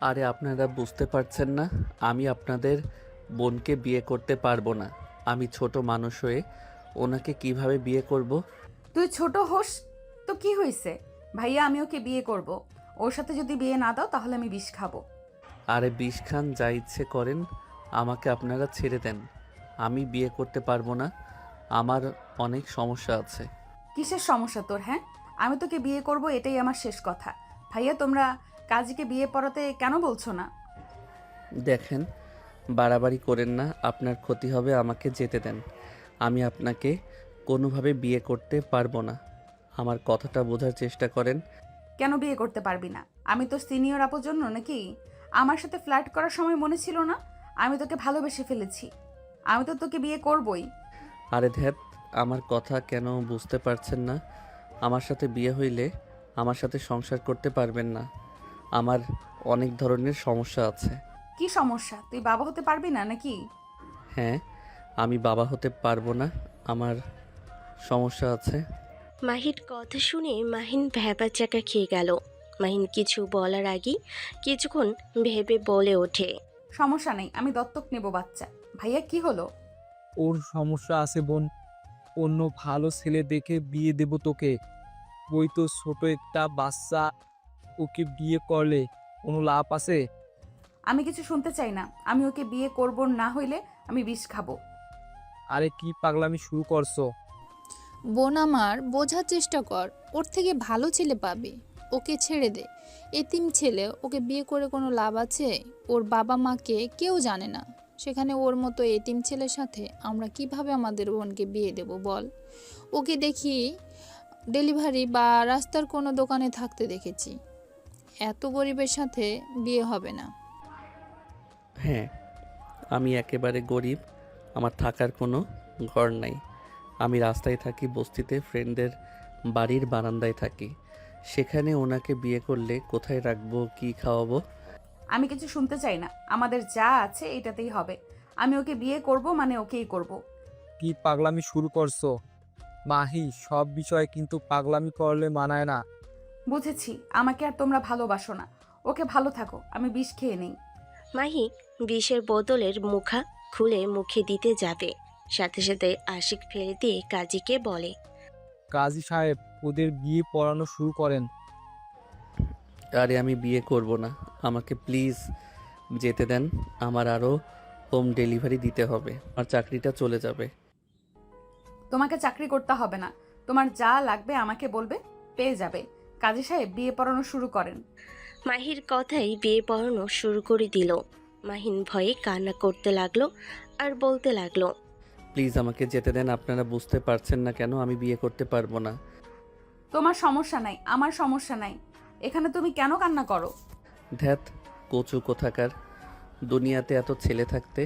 আরে আপনারা বুঝতে পারছেন না, আমি আপনাদের বোনকে বিয়ে করতে পারবো না। আমি ছোট মানুষ হয়ে ওনাকে কিভাবে বিয়ে করব? তুই ছোট হোস তো কি হয়েছে? ভাইয়া, আমি ওকে বিয়ে করব। ওর সাথে যদি বিয়ে না দাও তাহলে আমি বিষ খাবো। আরে বিষ খান, যা ইচ্ছে করেন, আমাকে আপনারা ছেড়ে দেন। আমি বিয়ে করতে পারবো না, আমার অনেক সমস্যা আছে। কিসের সমস্যা তোর? হ্যাঁ, আমি তোকে বিয়ে করব, এটাই আমার শেষ কথা। ভাইয়া, তোমরা কাজীকে বিয়ে পড়াতে কেন বলছো না? দেখেন, বাড়াবাড়ি করেন না, আপনার ক্ষতি হবে, আমাকে যেতে দেন। আমি আপনাকে কোনোভাবে বিয়ে করতে পারবো না। আমার কথাটা বোঝার চেষ্টা করেন। কেন বিয়ে করতে পারবি না? আমি তোর সিনিয়র আপুর জন্য নাকি? আমার সাথে ফ্লার্ট করার সময় মনে ছিল না? আমি তোকে ভালোবেসে ফেলেছি। আমি তো তোকে বিয়ে করবই। আরে ধ্যাত, আমার কথা কেন বুঝতে পারছেন না? আমার সাথে বিয়ে হইলে আমার সাথে সংসার করতে পারবেন না। আমার অনেক ধরনের সমস্যা আছে। কি সমস্যা? তুই বাবা হতে পারবি না নাকি? হ্যাঁ, আমি বাবা হতে পারবো না, আমার সমস্যা আছে। মাহির কথা শুনে মাহিন ভ্যাবাচ্যাকা খেয়ে গেল। মাহিন কিছু বলার আগেই কিছুক্ষণ ভেবে বলে ওঠে। সমস্যা নেই, আমি দত্তক নেব বাচ্চা। ভাইয়া, কি হলো? ওর সমস্যা আছে বোন। অন্য ভালো ছেলে দেখে বিয়ে দেব তোকে। ওই তো ছোট একটা বাচ্চা, ওকে বিয়ে করলে কোনো লাভ আছে? আমি কিছু শুনতে চাই না। আমি ওকে বিয়ে করব, না হইলে আমি বিষ খাবো। আরে কি পাগলামি শুরু করছো? বোন আমার, বোঝার চেষ্টা কর। ওর থেকে ভালো ছেলে পাবি। ওকে ছেড়ে দে। এতিম ছেলে, ওকে বিয়ে করে কোনো লাভ আছে? ওর বাবা মাকে কেউ জানে না। সেখানে ওর মতো এতিম ছেলের সাথে আমরা কিভাবে আমাদের বোনকে বিয়ে দেব বল? ওকে দেখি ডেলিভারি বা রাস্তার কোনো দোকানে থাকতে দেখেছি। এত গরিবের সাথে বিয়ে হবে না। হ্যাঁ, আমি একেবারে গরিব, আমার থাকার কোনো ঘর নাই। আমি রাস্তায় থাকি, বস্তিতে ফ্রেন্ডদের বাড়ির বারান্দায় থাকি। সেখানে ওনাকে বিয়ে করলে কোথায় রাখবো, কি খাওয়াবো? আমি কিছু শুনতে চাই না। আমাদের যা আছে এটাতেই হবে। আমি ওকে বিয়ে করব, মানে ওকেই করব। কি পাগলামি শুরু করছো? মাহি, সব বিষয়ে কিন্তু পাগলামি করলে মানায় না। বুঝেছি, আমাকে আর তোমরা ভালোবাসো না। ওকে, ভালো থাকো, আমি বিষ খেয়ে নেই। মাহি বিষের বোতলের মুখা খুলে মুখে দিতে যাবে, সাথে সাথে আশিক ফেলে দিয়ে কাজীকে বলে। কাজী সাহেব, ওদের বিয়ে পড়ানো শুরু করেন। আরে আমি বিয়ে করব না, আমাকে প্লিজ যেতে দেন। আমার আরও হোম ডেলিভারি দিতে হবে, আমার চাকরিটা চলে যাবে। তোমাকে চাকরি করতে হবে না। তোমার যা লাগবে আমাকে বলবে, পেয়ে যাবে। কাজী সাহেব, বিয়ে পড়ানো শুরু করেন। মাহির কথাই বিয়ে পড়ানো শুরু করে দিল। মাহিন ভয়ে কান্না করতে লাগলো আর বলতে লাগলো। প্লিজ আমাকে যেতে দেন, আপনারা বুঝতে পারছেন না কেন আমি বিয়ে করতে পারবো না। তোমার সমস্যা নাই, আমার সমস্যা নাই। এখানে তুমি কেন কান্না করো? ধ্যাত, কচু কোথাকার। দুনিয়াতে এত ছেলে থাকতে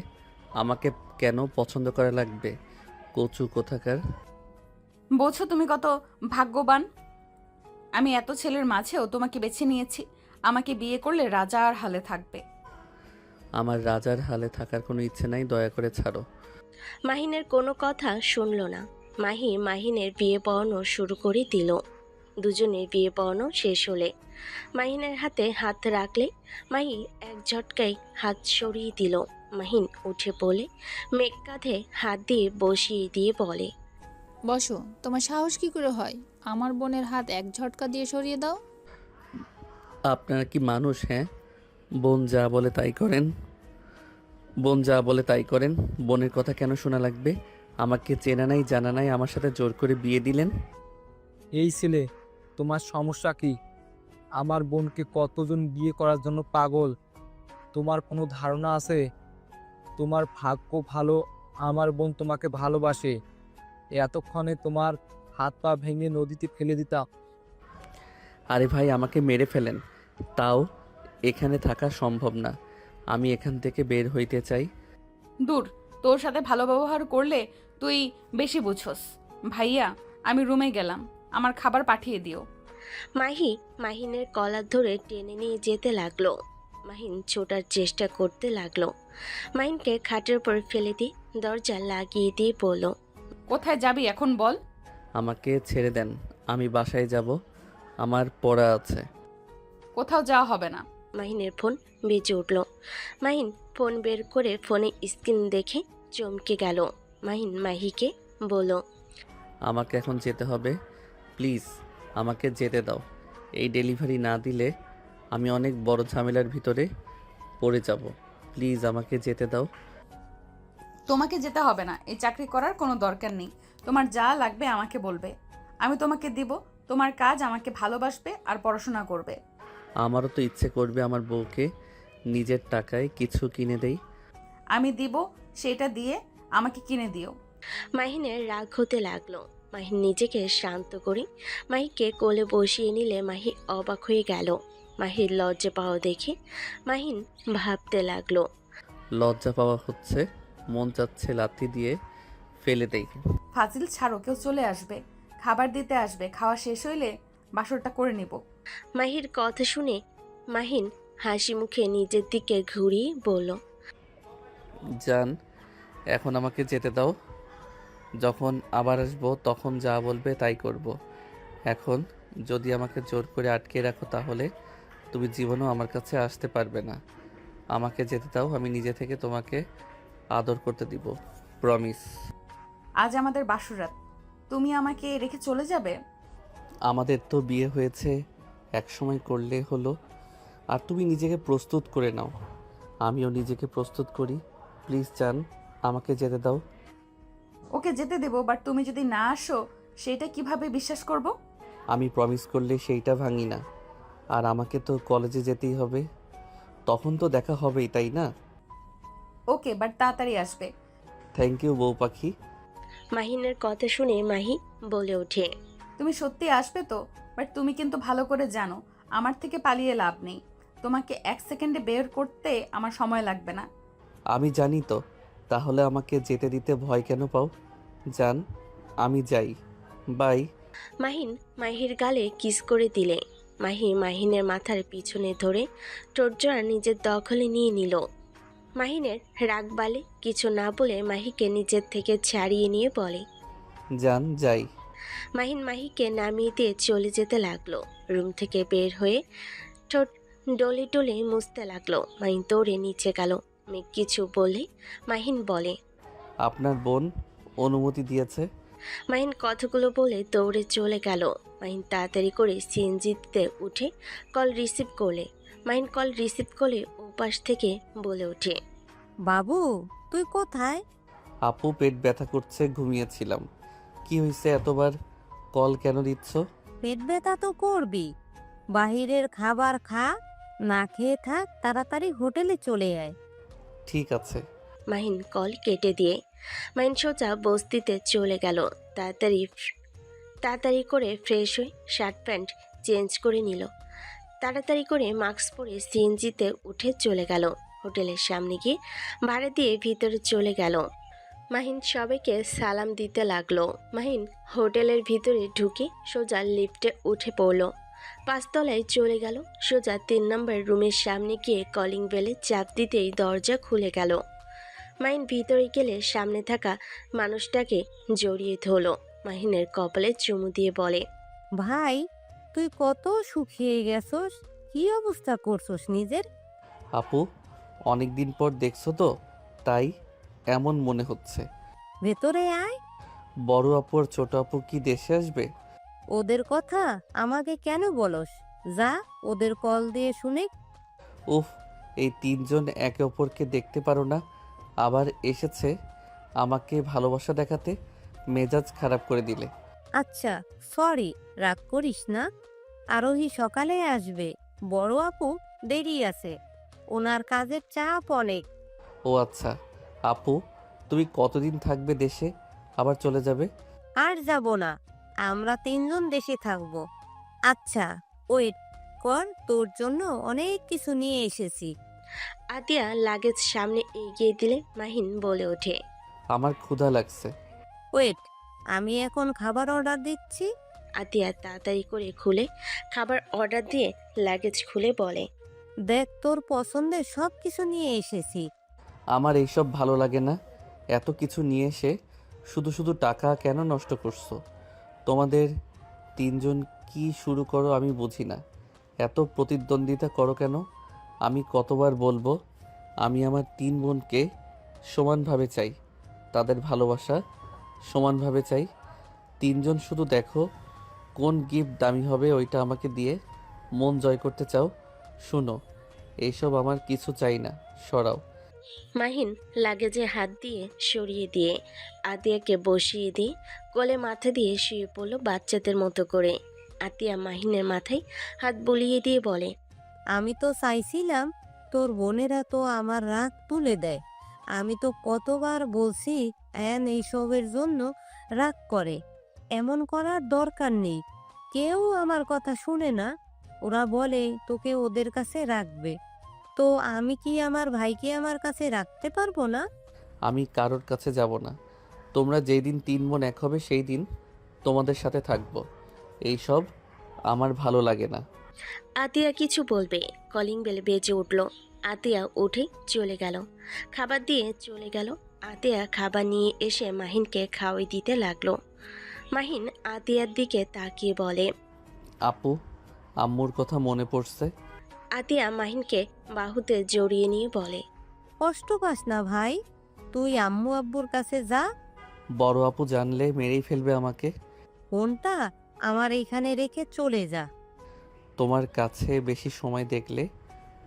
আমাকে কেন পছন্দ করা লাগবে? কচু কোথাকার। বোঝো তুমি কত ভাগ্যবান? আমি এত ছেলের মাঝেও তোমাকে বেছে নিয়েছি। আমাকে বিয়ে করলে রাজার হালে থাকবে। আমার রাজার হালে থাকার কোনো ইচ্ছে নাই, দয়া করে ছাড়ো। মাহিনের কোনো কথা শুনল না। মাহিনের বিয়ে পড়ানো শুরু করে দিল। দুজনের বিয়ে পড়ানো শেষ হলে মাহিনের হাতে হাত রাখলে মাহি এক ঝটকায় হাত সরিয়ে দিল। মাহিন উঠে পড়ে মেঘ কাঁধে হাত দিয়ে বসিয়ে দিয়ে বলে। বসো। তোমার সাহস কি করে হয় আমার বোনের হাত এক ঝটকা দিয়ে সরিয়ে দাও? আপনারা কি মানুষ? হ্যাঁ, বোন যা বলে তাই করেন। বোন যা বলে তাই করেন। বোনের কথা কেন শোনা লাগবে? আমাকে চেনা নাই জানা নাই, আমার সাথে জোর করে বিয়ে দিলেন। এই ছেলে, তোমার সমস্যা কি? আমার বোনকে কতজন বিয়ে করার জন্য পাগল, তোমার কোনো ধারণা আছে? তোমার ভাগ্য ভালো, আমার বোন তোমাকে ভালোবাসে। এতক্ষণে তোমার হাত পা ভেঙে নদীতে ফেলে দিতাম। আরে ভাই, আমাকে মেরে ফেলেন, তাও এখানে থাকা সম্ভব না। আমি এখান থেকে বের হইতে চাই। দূর, তোর সাথে ভালো ব্যবহার করলে তুই বেশি বুঝোস। ভাইয়া, আমি রুমে গেলাম, আমার খাবার পাঠিয়ে দিও। মাহিনের কলার ধরে টেনে নিয়ে যেতে লাগলো। মাহিন ছোটার চেষ্টা করতে লাগলো। মাহিনকে খাটের উপর ফেলে দিয়ে দরজা লাগিয়ে দিয়ে বলল। কোথায় যাবি এখন বল? আমাকে ছেড়ে দেন, আমি বাসায় যাব, আমার পড়া আছে। কোথাও যাওয়া হবে না। মাহিনের ফোন বেজে উঠল। মাহিন ফোন বের করে ফোনে স্ক্রিন দেখে চমকে গেল। মাহিন মাহিকে বলল, আমাকে এখন যেতে হবে, প্লিজ আমাকে যেতে দাও। এই ডেলিভারি না দিলে আমি অনেক বড় ঝামেলার ভিতরে পড়ে যাব। প্লিজ আমাকে যেতে দাও। তোমাকে যেতে হবে না, এই চাকরি করার কোনো দরকার নেই। তোমার যা লাগবে আমাকে বলবে, আমি তোমাকে দিব। তোমার কাজ আমাকে ভালোবাসবে আর পড়াশোনা করবে। আমারও তো ইচ্ছে করবে আমার বউকে নিজের টাকায় কিছু কিনে দেই। আমি দিব, সেটা দিয়ে আমাকে কিনে দিও। মাহিনের রাগ হতে লাগলো। মাহিন নিজেকে শান্ত করে মাহিকে কোলে বসিয়ে নিলে মাহি অবাক হয়ে গেল। মাহির লজ্জা পাওয়া দেখে মাহিন ভাবতে লাগলো। লজ্জা পাওয়া হচ্ছে, মন চাচ্ছে লাথি দিয়ে ফেলে দেই। ফাজিল ছাড়ো, কেউ চলে আসবে, খাবার দিতে আসবে। খাওয়া শেষ হইলে বাসরটা করে নিব। মাহির কথা শুনে মাহিন হাসি মুখে নিজের দিকে ঘুরিয়ে বলল, জান, এখন আমাকে যেতে দাও। যখন আবার আসবো তখন যা বলবে তাই করব। এখন যদি আমাকে জোর করে আটকে রাখো তাহলে তুমি জীবনেও আমার কাছে আসতে পারবে না। আমাকে যেতে দাও, আমি নিজে থেকে তোমাকে আদর করতে দিব, প্রমিস। আজ আমাদের বাসরাত, তুমি আমাকে রেখে চলে যাবে? আমাদের তো বিয়ে হয়েছে, একসময় করলে হলো। আর তুমি নিজেকে প্রস্তুত করে নাও, আমিও নিজেকে প্রস্তুত করি। প্লিজ জান, আমাকে যেতে দাও। ওকে যেতে দেবো, বাট তুমি যদি না আসো সেটা কিভাবে বিশ্বাস করব? আমি প্রমিস করলে সেইটা ভাঙি না। আর আমাকে তো কলেজে যেতেই হবে, তখন তো দেখা হবেই, তাই না? ওকে, বাট তাড়াতাড়ি আসবে। থ্যাংক ইউ বউ পাখি। মাহিনের কথা শুনে মাহি বলে ওঠে, তুমি সত্যি আসবে তো? বাট তুমি কিন্তু ভালো করে জানো আমার থেকে পালিয়ে লাভ নেই। তোমাকে 1 সেকেন্ডে বের করতে আমার সময় লাগবে না। আমি জানি তো, তাহলে আমাকে যেতে দিতে ভয় কেন পাও? জান, আমি যাই, বাই। মাহিন মাহির গালে কিস করে দিলে। মাহি মাহিনের মাথার পিছনে ধরে টোটজোড়া নিজের দখলে নিয়ে নিল। মাহিনের রাগ বালে কিছু না বলে মাহিকে নিজের থেকে ছাড়িয়ে নিয়ে বলে, জান, যাই। মাহিন মাহিকে নামিয়ে দিয়ে চলে যেতে লাগলো। রুম থেকে বের হয়ে ঠোঁট ডলে ডলে মুছতে লাগলো। মাহিন দৌড়ে নিচে গেল। মেঘ কিছু বলে মাহিন বলে, আপনার বোন অনুমতি দিয়েছে। মাহিন কথাগুলো বলে দৌড়ে চলে গেল। মাহিন তাড়াতাড়ি করে সিএনজিতে উঠে কল রিসিভ করলে। মাহিন কল রিসিভ করলে ওপাশ থেকে বলে ওঠে, বাবু, তুই কোথায়? আপু পেট ব্যথা করছে, ঘুমিয়েছিলাম। কি হয়েছে, এতবার কল কেন দিচ্ছ? পেট ব্যথা তো করবি। বাহিরের খাবার খা, না খেয়ে থাক, তাড়াতাড়ি হোটেলে চলে আয়। ঠিক আছে। মাহিন কল কেটে দিয়ে মাহিন সোজা বস্তিতে চলে গেল। তাড়াতাড়ি করে ফ্রেশ হয়ে শার্ট প্যান্ট চেঞ্জ করে নিল। তাড়াতাড়ি করে মাস্ক পরে সিএনজিতে উঠে চলে গেল। হোটেলের সামনে গিয়ে ভাড়া দিয়ে ভিতরে চলে গেল। মাহিন সবাইকে সালাম দিতে লাগলো। মাহিন হোটেলের ভিতরে ঢুকে সোজা লিফটে উঠে পড়ল। 5 তলায় চলে গেল। সোজা 3 নম্বর রুমের সামনে গিয়ে কলিং বেলে চাপ দিতেই দরজা খুলে গেল। মাহিন ভিতরে গেলে সামনে থাকা মানুষটাকে জড়িয়ে ধরল। মাহিনের কপালে চুমু দিয়ে বলে, ভাই, তুই কত শুকিয়ে গেছস, কি অবস্থা করছস নিজের? আপু, অনেক দিন পর দেখছো তো, তাই এমন মনে হচ্ছে। ভেতরে আয়। বড় আপু আর ছোট আপু কি দেশে আসবে? ওদের কথা আমাকে কেন বলস? যা, ওদের কল দিয়ে শুনে। উফ, এই 3 জন একে অপরকে দেখতে পারো না, আবার এসেছে আমাকে ভালোবাসা দেখাতে। মেজাজ খারাপ করে দিলে। আচ্ছা, সরি, রাগ করিস না। আরোহী সকালে আসবে, বড় আপু দেরি আছে, ওনার কাজের চাপ অনেক। ও আচ্ছা। আপু, তুমি কতদিন থাকবে দেশে, আবার চলে যাবে? আর যাব না, আমরা 3 জন দেশে থাকব। আচ্ছা, ওয়েট কর, তোর জন্য অনেক কিছু নিয়ে এসেছি। আতিয়া লাগেজ সামনে এগিয়ে দিলে মাহিন বলে ওঠে, আমার ক্ষুধা লাগছে। ওয়েট, আমি এখন খাবার অর্ডার দিচ্ছি। আতিয়া তাড়াতাড়ি করে খুলে খাবার অর্ডার দিয়ে লাগেজ খুলে বলে, দেখ, তোর পছন্দের সব কিছু নিয়ে এসেছি। আমার এইসব ভালো লাগে না। এত কিছু নিয়ে এসে শুধু শুধু টাকা কেন নষ্ট করছো? তোমাদের 3 জন কি শুরু করো আমি বুঝি না। এত প্রতিদ্বন্দ্বিতা করো কেন? আমি কতবার বলবো, আমি আমার 3 বোনকে সমানভাবে চাই, তাদের ভালোবাসা সমানভাবে চাই। 3জন শুধু দেখো কোন গিফট দামি হবে ওইটা আমাকে দিয়ে মন জয় করতে চাও। শুনো, এইসব আমার কিছু চাই না, সরাও। মাহিন লাগেজে হাত দিয়ে সরিয়ে দিয়ে আতিয়াকে বসিয়ে দিয়ে কোলে মাথা দিয়ে শুয়ে পড়ল বাচ্চাদের মতো করে। আতিয়া মাহিনের মাথায় হাত বুলিয়ে দিয়ে বলে, আমি তো চাইছিলাম তোর বোনেরা তো আমার রাগ তুলে দেয়। আমি তো কতবার বলছি এইসবের জন্য রাগ করে। এমন করার দরকার নেই। কেউ আমার কথা শুনে না। ওরা বলে তোকে ওদের কাছে রাখবে। তো আমি কি আমার ভাইকে আমার কাছে রাখতে পারবো না? আমি কারোর কাছে যাব না। তোমরা যেই দিন 3 বোন এক হবে সেই দিন তোমাদের সাথে থাকবো। এইসব আমার ভালো লাগে না। আতিয়া কিছু বলবে, কলিং বেল বেজে উঠল। আতিয়া উঠে চলে গেল, খাবার দিয়ে চলে গেল। আতিয়া খাবার নিয়ে এসে মাহিনকে খাওয়াই দিতে লাগলো। মাহিন আতিয়ার দিকে তাকিয়ে বলে, আপু, আম্মুর কথা মনে পড়ছে? আতিয়া মাহিনকে বাহুতে জড়িয়ে নিয়ে বলে, কষ্ট পাস না ভাই, তুই আম্মু আব্বুর কাছে যা। বড় আপু জানলে মেরেই ফেলবে আমাকে। ফোনটা আমার এইখানে রেখে চলে যা। তোমার কাছে বেশি সময় দেখলে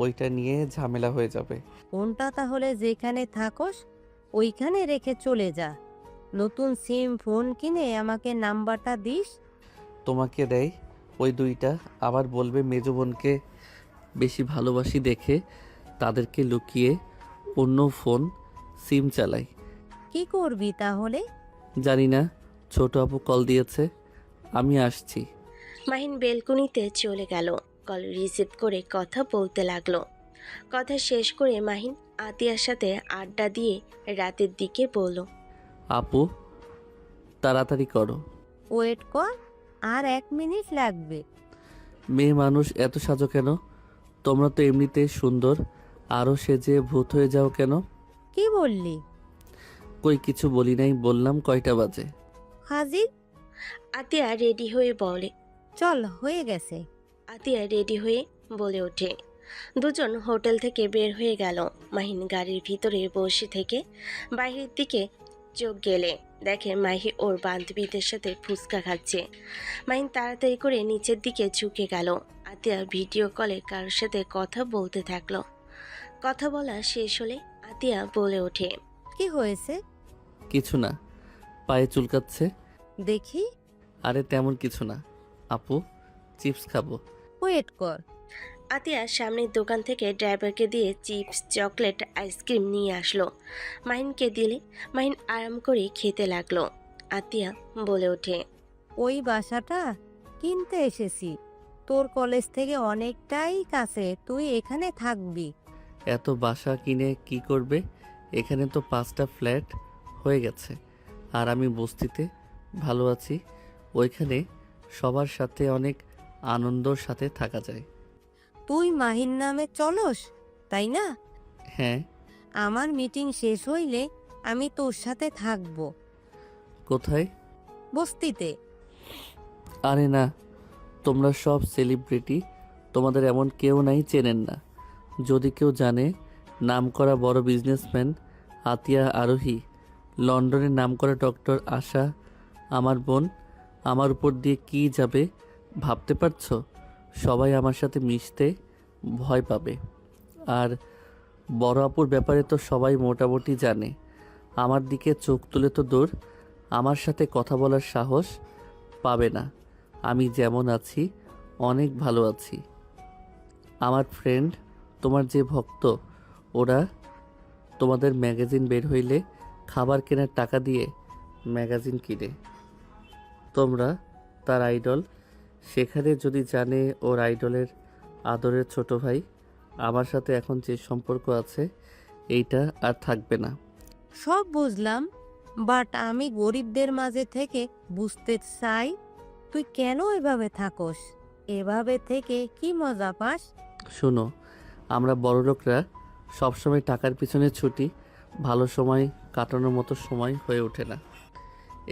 ওইটা নিয়ে ঝামেলা হয়ে যাবে। ফোনটা তাহলে যেখানে থাকস ওইখানে রেখে চলে যা। নতুন সিম ফোন কিনে আমাকে নাম্বারটা দিস। তোমাকে দেয় ওই 2টা, আবার বলবে মেজো বোনকে বেশি ভালোবাসি দেখে তাদেরকে লুকিয়ে অন্য ফোন সিম চালাই। কি করবি তাহলে? জানি না, ছোট আপু কল দিয়েছে, আমি আসছি। মাহিন বেলকুনিতে চলে গেল। কল রিসিভ করে কথা বলতে লাগলো। কথা শেষ করে মাহিন আতিয়ার সাথে আড্ডা দিয়ে রাতের দিকে বলল, আপু, তাড়াতাড়ি করো। ওয়েট কর, আর 1 মিনিট লাগবে। মেয়ে মানুষ এত সাজো কেন? তোমরা তো এমনিতেই সুন্দর, আরও সেজে ভূত হয়ে যাও কেন? কি বললি? কই কিছু বলি নাই, বললাম কয়টা বাজে। হাজির। আতিয়া রেডি হয়ে বলে, চল, হয়ে গেছে। আতিয়া রেডি হয়ে বলে ওঠে। দুজন হোটেল থেকে বের হয়ে গেল। মাহিন গাড়ির ভিতরে বসে থেকে বাইরের দিকে চোখ গেলে দেখে মাহি ওর বান্ধবীদের সাথে ফুচকা খাচ্ছে। মাহিন তাড়াতাড়ি করে নিচের দিকে ঝুঁকে গেল। আতিয়া ভিডিও কলে কারোর সাথে কথা বলতে থাকলো। কথা বলা শেষ হলে আতিয়া বলে ওঠে, কি হয়েছে? কিছু না, পায়ে চুলকাচ্ছে। দেখি। আরে তেমন কিছু না আপু, চিপস খাবো। ওয়েট কর। আতিয়া সামনের দোকান থেকে ড্রাইভারকে দিয়ে চিপস, চকলেট, আইসক্রিম নিয়ে আসলো। মাহিনকে দিলে মাহিন আরাম করে খেতে লাগলো। আতিয়া বলে ওঠে, ওই বাসাটা কিনতে এসেছি। তোর কলেজ থেকে অনেকটাই কাছে, তুই এখানে থাকবি। এত বাসা কিনে কি করবে? এখানে তো 5টা ফ্ল্যাট হয়ে গেছে, আর আমি বস্তিতে ভালো আছি। ওইখানে সবার সাথে অনেক আনন্দর সাথে থাকা যায়। তুই মাহিন নামে চলস, তাই না? হ্যাঁ। আমার মিটিং শেষ হইলে আমি তোর সাথে থাকবো। কোথায়? বস্তিতে। আরে না, তোমরা সব সেলিব্রিটি, তোমাদের এমন কেউ নাই চেনেন না। যদি কেউ জানে, নামকরা বড় বিজনেসম্যান আতিয়া আরোহী, লন্ডনের নামকরা ডক্টর আশা আমার বোন, আমার উপর দিয়ে কি যাবে ভাবতে পারছো? সবাই আমার সাথে মিশতে ভয় পাবে। আর বড় আপুর ব্যাপারে তো সবাই মোটামুটি জানে। আমার দিকে চোখ তুলে তো দূর, আমার সাথে কথা বলার সাহস পাবে না। আমি যেমন আছি অনেক ভালো আছি। আমার ফ্রেন্ড, তোমার যে ভক্ত, ওরা তোমাদের ম্যাগাজিন বের হইলে খাবার কেনার টাকা দিয়ে ম্যাগাজিন কিনে। তোমরা তার আইডল। সেখানে যদি জানে ওর আইডলের আদরের ছোট ভাই আমার সাথে এখন যে সম্পর্ক আছে, এইটা আর থাকবে না। সব বুঝলাম, বাট আমি গরিবদের মাঝে থেকে বুঝতে চাই তুই কেন এভাবে থাকস। এভাবে থেকে কি মজা পাস? শোনো, আমরা বড়লোকরা সবসময় টাকার পিছনে ছুটি, ভালো সময় কাটানোর মতো সময় হয়ে ওঠে না।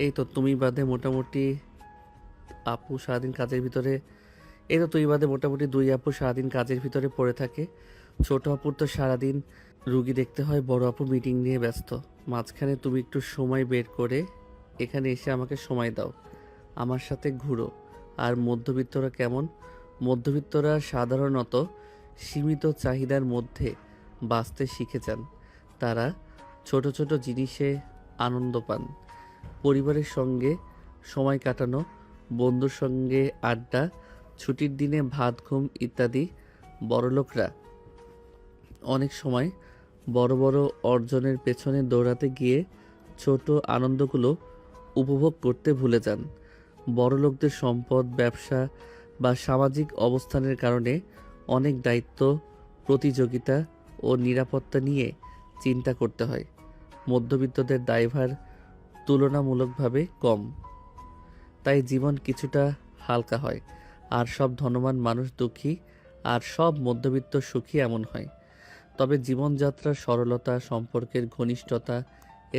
এই তো তুমি বাদে মোটামুটি আপু সারাদিন কাজের ভিতরে, এই তো তুই বাদে মোটামুটি 2 আপু সারাদিন কাজের ভিতরে পড়ে থাকে। ছোট আপুর তো সারাদিন রুগী দেখতে হয়, বড় আপু মিটিং নিয়ে ব্যস্ত। মাঝখানে তুমি একটু সময় বের করে এখানে এসে আমাকে সময় দাও, আমার সাথে ঘুরো। আর মধ্যবিত্তরা কেমন? মধ্যবিত্তরা সাধারণত সীমিত চাহিদার মধ্যে বাঁচতে শিখে যান। তারা ছোট ছোট জিনিসে আনন্দ পান। পরিবারের সঙ্গে সময় কাটানো, বন্ধুর সঙ্গে আড্ডা, ছুটির দিনে ভাত ঘুম ইত্যাদি। বড়লোকরা অনেক সময় বড় বড় অর্জনের পেছনে দৌড়াতে গিয়ে ছোট আনন্দগুলো উপভোগ করতে ভুলে যান। বড়লোকদের সম্পদ, ব্যবসা বা সামাজিক অবস্থানের কারণে অনেক দায়িত্ব, প্রতিযোগিতা ও নিরাপত্তা নিয়ে চিন্তা করতে হয়। মধ্যবিত্তদের দায়ভার তুলনামূলকভাবে কম, তাই জীবন কিছুটা হালকা হয়। আর সব ধনবান মানুষ দুঃখী, আর সব মধ্যবিত্ত সুখী, এমন হয়। তবে জীবনযাত্রার সরলতা, সম্পর্কের ঘনিষ্ঠতা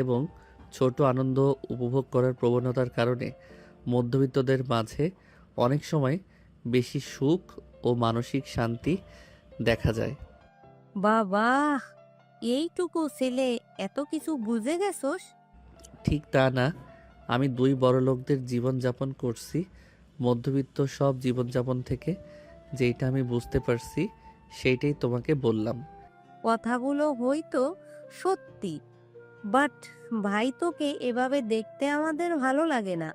এবং ছোট আনন্দ উপভোগ করার প্রবণতার কারণে মধ্যবিত্তদের মাঝে অনেক সময় বেশি সুখ ও মানসিক শান্তি দেখা যায়। বাবা, এইটুকু ছেলে এত কিছু বুঝে গেছোস? ঠিক তা না, আমি দুই বড়লোকদের জীবনযাপন করছি। মধ্যবিত্ত সব জীবনযাপন থেকে যেইটা আমি বুঝতে পারছি সেইটাই তোমাকে বললাম। কথাগুলো হয়তো সত্যি, বাট ভাই, তোকে এভাবে দেখতে আমাদের ভালো লাগে না।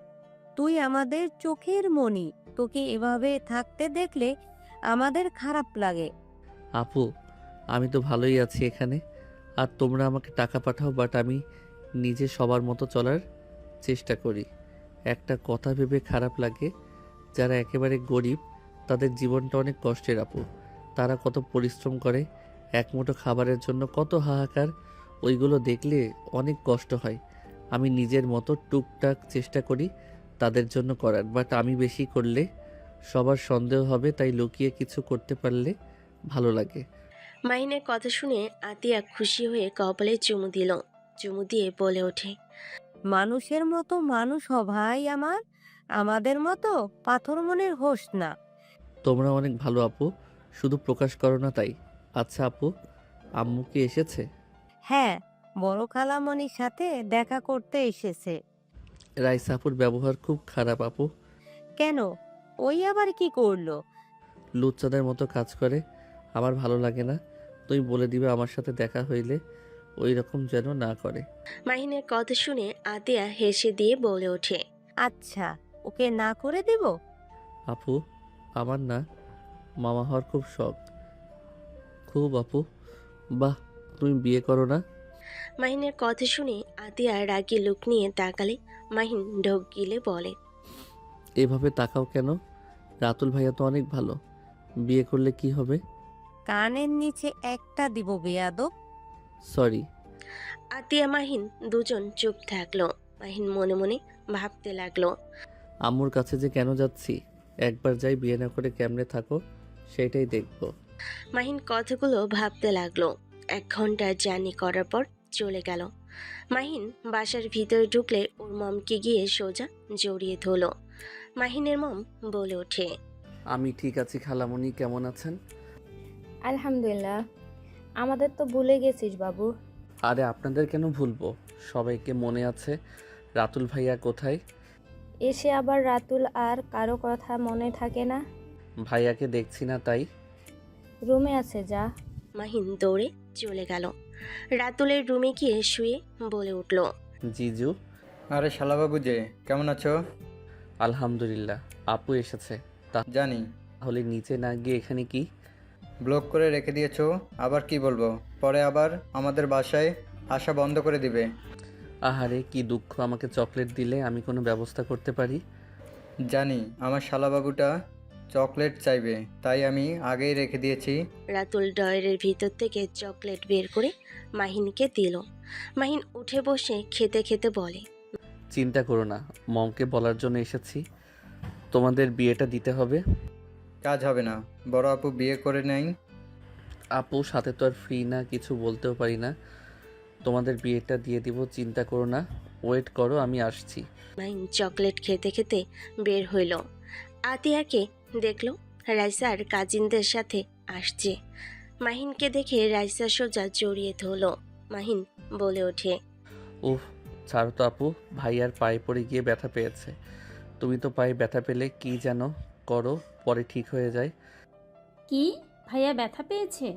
তুই আমাদের চোখের মণি, তোকে এভাবে থাকতে দেখলে আমাদের খারাপ লাগে। আপু, আমি তো ভালোই আছি এখানে। আর তোমরা আমাকে টাকা পাঠাও, বাট আমি নিজে সবার মতো চলার চেষ্টা করি। একটা কথা ভেবে খারাপ লাগে, যারা একেবারে গরিব তাদের জীবনটা অনেক কষ্টের আপু। তারা কত পরিশ্রম করে, এক মুঠো খাবারের জন্য কত হাহাকার। ওইগুলো দেখলে অনেক কষ্ট হয়। আমি নিজের মতো টুকটাক চেষ্টা করি তাদের জন্য করার, বাট আমি বেশি করলে সবার সন্দেহ হবে, তাই লুকিয়ে কিছু করতে পারলে ভালো লাগে। মাহিনের কথা শুনে আতিয়া খুশি হয়ে কপালে চুমু দিল। চুমু দিয়ে বলে ওঠে, মানুষের মতো মানুষ হ ভাই আমার, আমাদের মতো পাথর মনের হোস না। তোমরা অনেক ভালো আপু, শুধু প্রকাশ করো না তাই। আচ্ছা আপু, আম্মু কি এসেছে? হ্যাঁ, বড় খালামণির সাথে দেখা করতে এসেছে। রাইসা আপুর ব্যবহার খুব খারাপ আপু। কেন? ওই আবার কি করলো? লুচ্চাদের মতো কাজ করে, আমার ভালো লাগে না। তুমি বলে দিবে আমার সাথে দেখা হইলে ওই রকম যেন না করে। মাহিনের কথা শুনে আতিয়া হেসে দিয়ে বলে ওঠে, আচ্ছা, ওকে না করে দিব? আপু, আমার না মামা হওয়ার খুব শখ। খুব আপু। বাহ, তুমি বিয়ে করো না? মাহিনের কথা শুনে আতিয়া রাগী লুক নিয়ে তাকালে মাহিন ঢোক গিলে বলে, এভাবে তাকাও কেন? রাতুল ভাইয়া তো অনেক ভালো, বিয়ে করলে কি হবে? কানের নিচে একটা দিব বেয়াদব। সরি। আতিয়া মাহিন দুজন চুপ থাকলো। মাহিন মনে মনে ভাবতে লাগলো, আম্মুর কাছে যে কেন যাচ্ছি, একবার যাই, বিয়ে না করে কেমনে থাকো সেটাই দেখবো। মাহিন কথাগুলো ভাবতে লাগলো। 1 ঘন্টা জার্নি করার পর চলে গেল। মাহিন বাসার ভিতরে ঢুকলে ওর মমকে গিয়ে সোজা জড়িয়ে ধরলো। মাহিনের মম বলে ওঠে, আমি ঠিক আছি খালামণি, কেমন আছেন? আলহামদুলিল্লাহ। আমাদের তো ভুলে গেছিস বাবু। আরে আপনাদের কেন ভুলবো, সবাইকে মনে আছে। রাতুল ভাইয়া কোথায়? এসে আবার রাতুল আর কারো কথা মনে থাকে না। ভাইয়াকে দেখছি না তাই। রুমে আছে, যা। মাহিন দৌড়ে চলে গেল। রাতুলের রুমে গিয়ে শুয়ে বলে উঠল, জিজু। আরে শালাবাবু যে, কেমন আছো? আলহামদুলিল্লাহ। আপু এসেছে? জানি। তাহলে নিচে না গিয়ে এখানে কি? ব্লক করে রেখে দিয়েছো, আবার কি বলবো? পরে আবার আমাদের বাসায় আসা বন্ধ করে দিবে। আহারে কি দুঃখ, আমাকে চকলেট দিলে আমি কোনো ব্যবস্থা করতে পারি। জানি আমার শালাবাবুটা চকলেট চাইবে, তাই আমি আগেই রেখে দিয়েছি। রাতুল ড্রয়ারের ভিতর থেকে চকলেট বের করে মাহিনকে দিল। মাহিন উঠে বসে খেতে খেতে বলে, চিন্তা করো না, মমকে বলার জন্য এসেছি, তোমাদের বিয়েটা দিতে হবে। কাজ হবে না, বড় আপু বিয়ে করে নেই। আপু সাথে তো আর ফ্রি না, কিছু বলতেও পারি না। তোমাদের বিয়েটা দিয়ে দিব, চিন্তা করো না। ওয়েট করো, আমি আসছি। মাহিন চকলেট খেতে খেতে বের হইল। আতিয়াকে দেখলো রাইসার কাজিনদের সাথে আসছে। মাহিনকে দেখে রাইসা সোজা জড়িয়ে ধরলো। মাহিন বলে ওঠে, উফ, ছাড়ো তো আপু, ভাইয়ার পায়ে পড়ে গিয়ে ব্যথা পেয়েছে। তুমি তো পায়ে ব্যথা পেলে কি যেন করো, পরে ঠিক হয়ে যায়। কি? ভাইয়া ব্যথা পেয়েছে?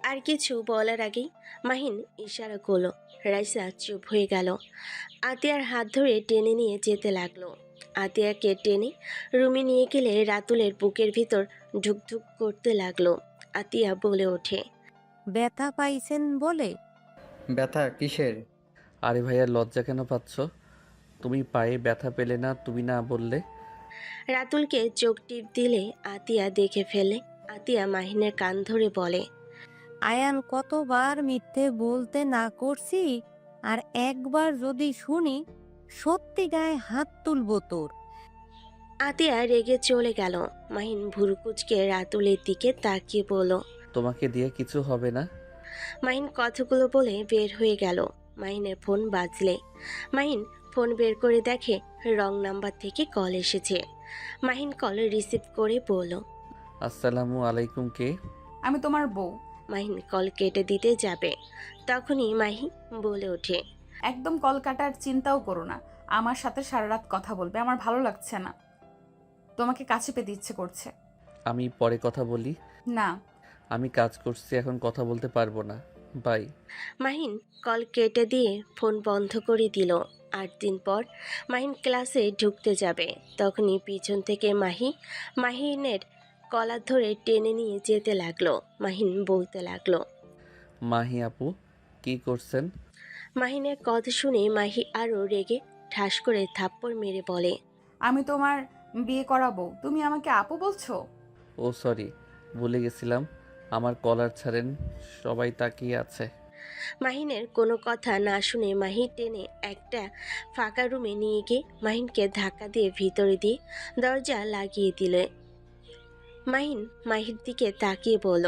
আর কিছু বলার আগেই মাহিন ইশারা করলো। রাইসা চুপ হয়ে গেল। আতিয়ার হাত ধরে টেনে নিয়ে যেতে লাগলো। আতিয়াকে টেনে রুমে নিয়ে গেলে রাতুলের বুকের ভিতর ঢুকঢুক করতে লাগলো। আতিয়া বলে ওঠে, ব্যথা পাইছেন বলে? ব্যথা কিসের? আরে ভাইয়া, লজ্জা কেন পাচ্ছ? তুমি পায়ে ব্যথা পেলে না, তুমি না বললে? রাতুলকে চোখ টিপ দিলে আতিয়া দেখে ফেলে। আতিয়া মাহিনের কান ধরে বলে, আয়ান, কতবার মিথ্যে বলতে না করছি, আর একবার যদি শুনি সত্যি গায়ে হাত তুলবো তোর। আতিয়া রেগে চলে গেল। মাহিন ভুরুকুচকে রাতুলের দিকে তাকিয়ে বলল, তোমাকে দিয়ে কিছু হবে না। মাহিন কথাগুলো বলে বের হয়ে গেল। মাহিনের ফোন বাজলে মাহিন ফোন বের করে দেখে রং নাম্বার থেকে কল এসেছে। মাহিন কল রিসিভ করে বলল, আসসালামু আলাইকুম, কে? আমি তোমার বউ। মাহিন কল কেটে দিতে যাবে, তখনই মাহি বলে ওঠে, একদম কল কাটার চিন্তাও করো না। আমার সাথে সারা রাত কথা বলবে, আমার ভালো লাগছে না। তোমাকে কাছে পেতে ইচ্ছে করছে। আমি পরে কথা বলি। না। আমি কাজ করছি, এখন কথা বলতে পারবো না। বাই। মাহিন কল কেটে দিয়ে ফোন বন্ধ করে দিল। 8 দিন পর মাহিন ক্লাসে ঢুকতে যাবে, তখনই পিছন থেকে মাহিনের কলার ধরে টেনে নিয়ে যেতে লাগলো। মাহিন বলতে লাগলো, মাহি আপু, কি করছেন? মাহিনের কথা শুনে মাহি আরও রেগে ঠাস করে থাপ্পড় মেরে বলে, আমি তোমার বিয়ে করাবো, তুমি আমাকে আপু বলছো? ও সরি, ভুলে গেছিলাম। আমার কলার ছাড়েন, সবাই তাকিয়ে আছে। মাহিনের কোনো কথা না শুনে মাহি টেনে একটা ফাঁকা রুমে নিয়ে গিয়ে মাহিনকে ধাক্কা দিয়ে ভিতরে দিয়ে দরজা লাগিয়ে দিলে। মাহিন মাহির দিকে তাকিয়ে বলল,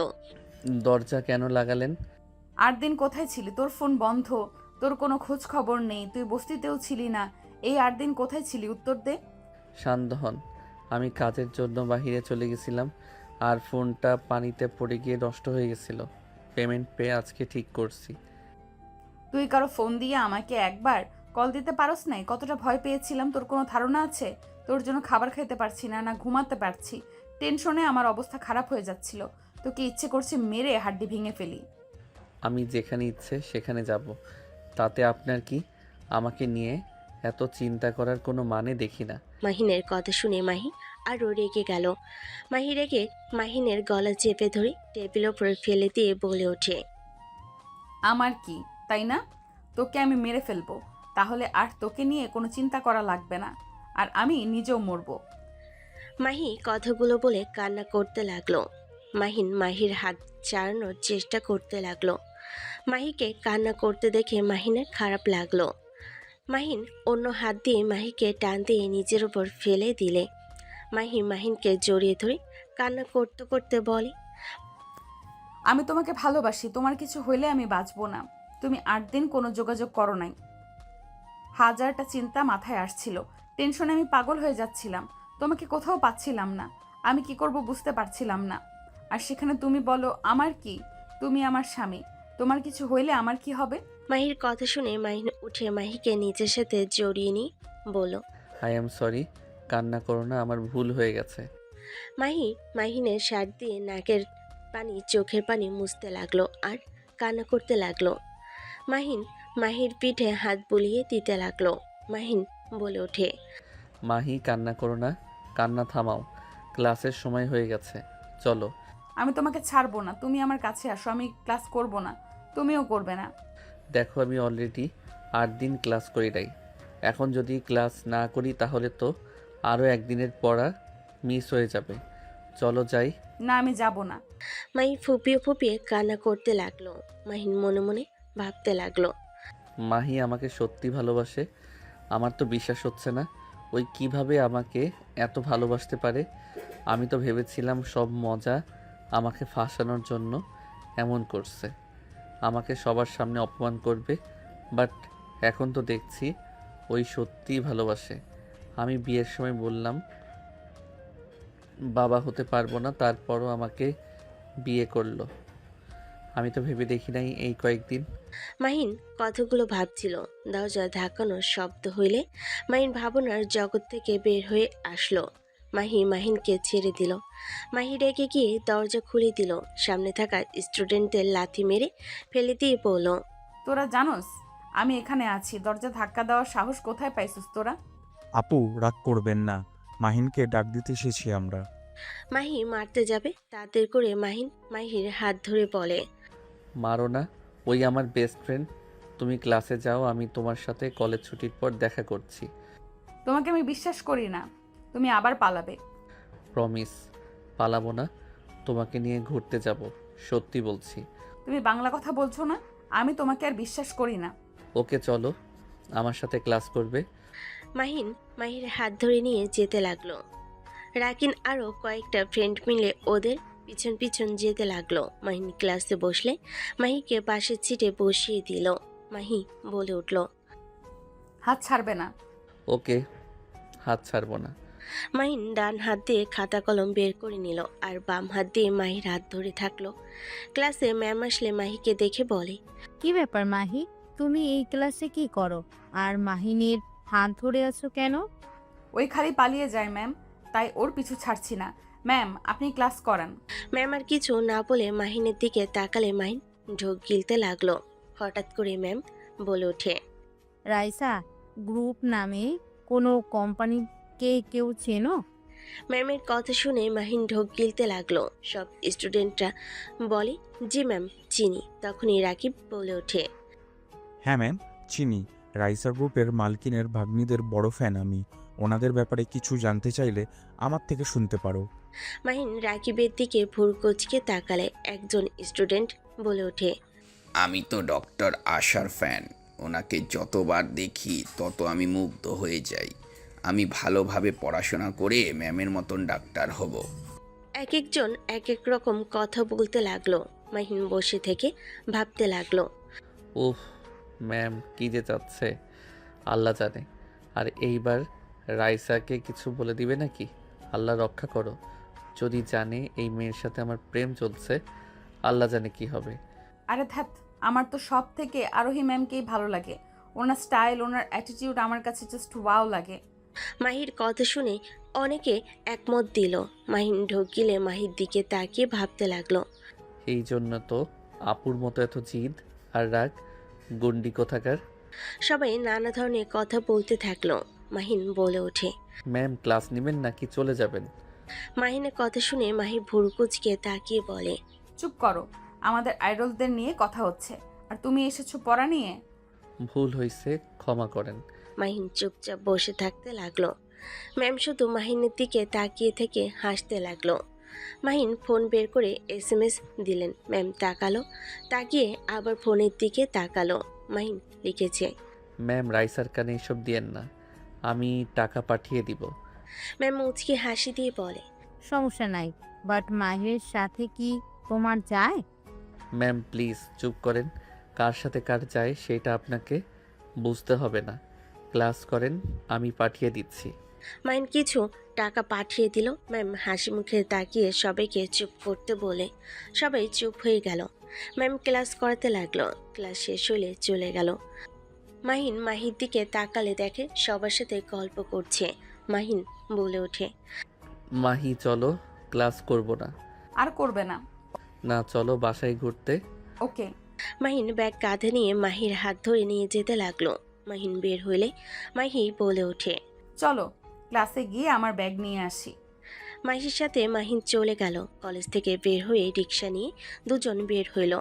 দরজা কেন লাগালেন? 8 দিন কোথায় ছিলি? তোর ফোন বন্ধ, তোর কোনো খোঁজ খবর নেই, তুই বস্তিতেও ছিলি না। এই 8 দিন কোথায় ছিলি? উত্তর দে। শান্ত হন। আমি কাজের জন্য বাইরে চলে গেছিলাম, আর ফোনটা পানিতে পড়ে গিয়ে নষ্ট হয়ে গেছিল। পেমেন্ট পেয়ে আজকে ঠিক করছি। তুই কারো ফোন দিয়ে আমাকে একবার কল দিতে পারস নাই? কতটা ভয় পেয়েছিলাম তোর কোনো ধারণা আছে? তোর জন্য খাবার খেতে পারছি না, না ঘুমাতে পারছি। টেনশনে আমার অবস্থা খারাপ হয়ে যাচ্ছিল। তোকে ইচ্ছে করছে মেরে হাড্ডি ভেঙে ফেলি। আমি যেখানে ইচ্ছে সেখানে যাব, তাতে আপনার কি? আমাকে নিয়ে এত চিন্তা করার কোনো মানে দেখি না। মাহিনের কথা শুনে মাহি আরও রেগে গেল। মাহি রেগে মাহিনের গলা চেপে ধরে টেবিল ওপর ফেলে দিয়ে বলে ওঠে, আমার কি, তাই না? তোকে আমি মেরে ফেলবো, তাহলে আর তোকে নিয়ে কোনো চিন্তা করা লাগবে না, আর আমি নিজেও মরবো। মাহি কথাগুলো বলে কান্না করতে লাগলো। মাহিন মাহির হাত ছাড়ানোর চেষ্টা করতে লাগলো। মাহিকে কান্না করতে দেখে মাহিনের খারাপ লাগলো। মাহিন অন্য হাত দিয়ে মাহিকে টান দিয়ে নিজের ওপর ফেলে দিলে। মাহিনকে জড়িয়ে ধরে কান্না করতে করতে বলে, আমি তোমাকে ভালোবাসি, তোমার কিছু হইলে আমি বাঁচবো না। তুমি 8 দিন কোনো যোগাযোগ করো নাই। হাজারটা চিন্তা মাথায় আসছিল, টেনশনে আমি পাগল হয়ে যাচ্ছিলাম। তোমাকে কোথাও পাচ্ছিলাম না, আমি কি করব বুঝতে পারছিলাম না। আর সেখানে তুমি বলো আমার কি? তুমি আমার স্বামী, তোমার কিছু হইলে আমার কি হবে? মাহির কথা শুনে মাহিন উঠে মাহিকে নিজের সাথে জড়িয়ে নিয়ে বলল, আই এম সরি, কান্না করো না, আমার ভুল হয়ে গেছে। মাহিনের শার্ট দিয়ে নাকের পানি চোখের পানি মুছতে লাগলো আর কান্না করতে লাগলো। মাহির পিঠে হাত বুলিয়ে দিতে লাগলো। মাহিন বলে ওঠে, মাহি, কান্না করো না, কান্না থামাও। ক্লাসের সময় হয়ে গেছে, চলো। আমি তোমাকে ছাড়বো না, তুমি আমার কাছে আসো। আমি ক্লাস করব না, তুমিও করবে না। দেখো, আমি অলরেডি 8 দিন ক্লাস করি নাই। এখন যদি ক্লাস না করি তাহলে তো আরও একদিনের পড়া মিস হয়ে যাবে। চলো যাই। না, আমি যাব না। মাহি ফুপিয়ে ফুপিয়ে কান্না করতে লাগলো। মাহিন মনে মনে ভাবতে লাগলো, মাহি আমাকে সত্যি ভালোবাসে? আমার তো বিশ্বাস হচ্ছে না। ওই কিভাবে আমাকে এত ভালোবাসতে পারে? আমি তো ভেবেছিলাম সব মজা আমাকে ফাঁসানোর জন্য এমন করছে, আমাকে সবার সামনে অপমান করবে। বাট এখন তো দেখছি ওই সত্যিই ভালোবাসে। আমি বিয়ের সময় বললাম বাবা হতে পারবো না, তারপরও আমাকে বিয়ে করলো। আমি তো ভেবে দেখি নাই এই কয়েকদিন। মাহিন কথাগুলো ভাবছিল। দরজা ধাক্কানোর শব্দ হইলে মাহিন ভাবনার জগৎ থেকে বের হয়ে আসলো। মাহিনকে ছেড়ে দিল। মাহি রেগে গিয়ে দরজা খুলে দিল। সামনে থাকা স্টুডেন্টদের লাথি মেরে ফেলে দিয়ে বলল, তোরা জানোস আমি এখানে আছি, দরজা ধাক্কা দেওয়ার সাহস কোথায় পাইছিস তোরা? আপু রাগ করবেন না, মাহিনকে ডাক দিতে এসেছি আমরা। মাহি মারতে যাবে তাদের করে মাহির হাত ধরে বলে, মারো না, ওই আমার বেস্ট ফ্রেন্ড। তুমি ক্লাসে যাও, আমি তোমার সাথে কলেজ ছুটির পর দেখা করছি। তোমাকে আমি বিশ্বাস করি না, তুমি আবার পালাবে। প্রমিস, পালাবো না। তোমাকে নিয়ে ঘুরতে যাব, সত্যি বলছি। তুমি বাংলা কথা বলছো না, আমি তোমাকে আর বিশ্বাস করি না। ওকে চলো, আমার সাথে ক্লাস করবে। মাহির হাত ধরে নিয়ে যেতে লাগলো। রাকিন আরও কয়েকটা ফ্রেন্ড মিলে ওদের পিছন পিছন যেতে লাগলো। মাহিন ক্লাসে বসলে মাহিকে পাশের সিটে বসিয়ে দিল। মাহি বলে উঠল, হাত ছাড়বে না। ওকে, হাত ছাড়বো না। মাহিন ডান হাত দিয়ে খাতা কলম বের করে নিল আর বাম হাত দিয়ে মাহির হাত ধরে থাকলো। ক্লাসে ম্যাম আসলে মাহিকে দেখে বলে, কি ব্যাপার মাহি, তুমি এই ক্লাসে কি করো আর মাহিনীর হাত ধরে আছো কেন? ওই খালি পালিয়ে যায় ম্যাম, তাই ওর পিছু ছাড়ছি না। ম্যাম আপনি ক্লাস করান। ম্যাম আর কিছু না বলে মাহিনের দিকে তাকালে মাহিন ঢোক গিলতে লাগলো। হঠাৎ করে ম্যাম বলে ওঠে, রাইসা, গ্রুপ নামে কোনো কোম্পানিকে কেউ চেনো? ম্যামের কথা শুনে মাহিন ঢোক গিলতে লাগলো। সব স্টুডেন্টরা বলে, জি ম্যাম চিনি। তখনই রাকিব বলে ওঠে, হ্যাঁ ম্যাম চিনি, রাইসার গ্রুপের মালকিনের ভাগ্নিদের বড় ফ্যান আমি। ওনাদের ব্যাপারে কিছু জানতে চাইলে আমার থেকে শুনতে পারো। মাহিন রাকিবের দিকে ভুর কুচকে তাকালে একজন স্টুডেন্ট বলে ওঠে, আমি তো ডক্টর আশার ফ্যান। ওনাকে যতবার দেখি তত আমি মুগ্ধ হয়ে যাই। আমি ভালোভাবে পড়াশোনা করে ম্যামের মতন ডাক্তার হব। এক একজন এক এক রকম কথা বলতে লাগলো। মাহিন বসে থেকে ভাবতে লাগলো, উফ, ম্যাম কী যে চাচ্ছে আল্লাহ জানে। আর এইবার রাইসাকে কিছু বলে দিবে নাকি? আল্লাহ রক্ষা করো, যদি জানে এই মেয়ের সাথে আমার প্রেম চলছে, আল্লাহ জানে কি হবে। আরে ধ্যাত, আমার তো সব থেকে আরোহী ম্যামকেই ভালো লাগে। ওনার স্টাইল, ওনার অ্যাটিটিউড আমার কাছে জাস্ট ওয়াও লাগে। মাহির কথা শুনে অনেকে একমত দিল। মাহিন ঢোক গিলে মাহির দিকে তাকিয়ে ভাবতে লাগলো। এই জন্য তো আপুর মতো এত জিদ আর রাগ, গুন্ডি কোথাকার। সবাই নানা ধরনের কথা বলতে থাকলো। মাহিন বলে ওঠে, ম্যাম ক্লাস নেবেন নাকি চলে যাবেন? মাহিনের কথা শুনে মাহি ভুরু কুচকে তাকিয়ে বলে, চুপ করো, আমাদের আইডলদের নিয়ে কথা হচ্ছে আর তুমি এসেছো পড়া নিয়ে। ভুল হয়েছে, ক্ষমা করেন। মাহিন চুপচাপ বসে থাকতে লাগলো। ম্যাম শুধু মাহিনের দিকে তাকিয়ে থেকে হাসতে লাগলো। মাহিন ফোন বের করে SMS দিলেন। ম্যাম তাকালো, তাকিয়ে আবার ফোনের দিকে তাকালো। মাহিন লিখেছে, ম্যাম রাইসার কানে এসব দিয়েন না, আমি টাকা পাঠিয়ে দিব। ম্যাম মুচকি হাসি দিয়ে বলে, সমস্যা নাই, বাট মাহিরের সাথে কি তোমার যায়? ম্যাম প্লিজ চুপ করেন, কার সাথে কার যায় সেটা আপনাকে বুঝতে হবে না। ক্লাস করেন, আমি পাঠিয়ে দিচ্ছি। মাহিন কিছু টাকা পাঠিয়ে দিল। ম্যাম হাসি মুখে তাকিয়ে সবাইকে চুপ করতে বলে সবাই চুপ হয়ে গেল। ম্যাম ক্লাস করাতে লাগলো। ক্লাস শেষ হলে চলে গেল। মাহির দিকে তাকালে দেখে সবার সাথে গল্প করছে। মাহিন বলে ওঠে, মাহি চলো, ক্লাস করব না। আর করবে না? না চলো বাসায় ঘুরতে। ওকে। মাহিন ব্যাগ কাঁধে নিয়ে মাহির হাত ধরে নিয়ে যেতে লাগলো। মাহিন বের হইলে মাহি বলে ওঠে, চলো ক্লাসে গিয়ে আমার ব্যাগ নিয়ে আসি। মাহির সাথে মাহিন চলে গেল। কলেজ থেকে বের হয়ে রিক্সা নিয়ে দুজন বের হইল।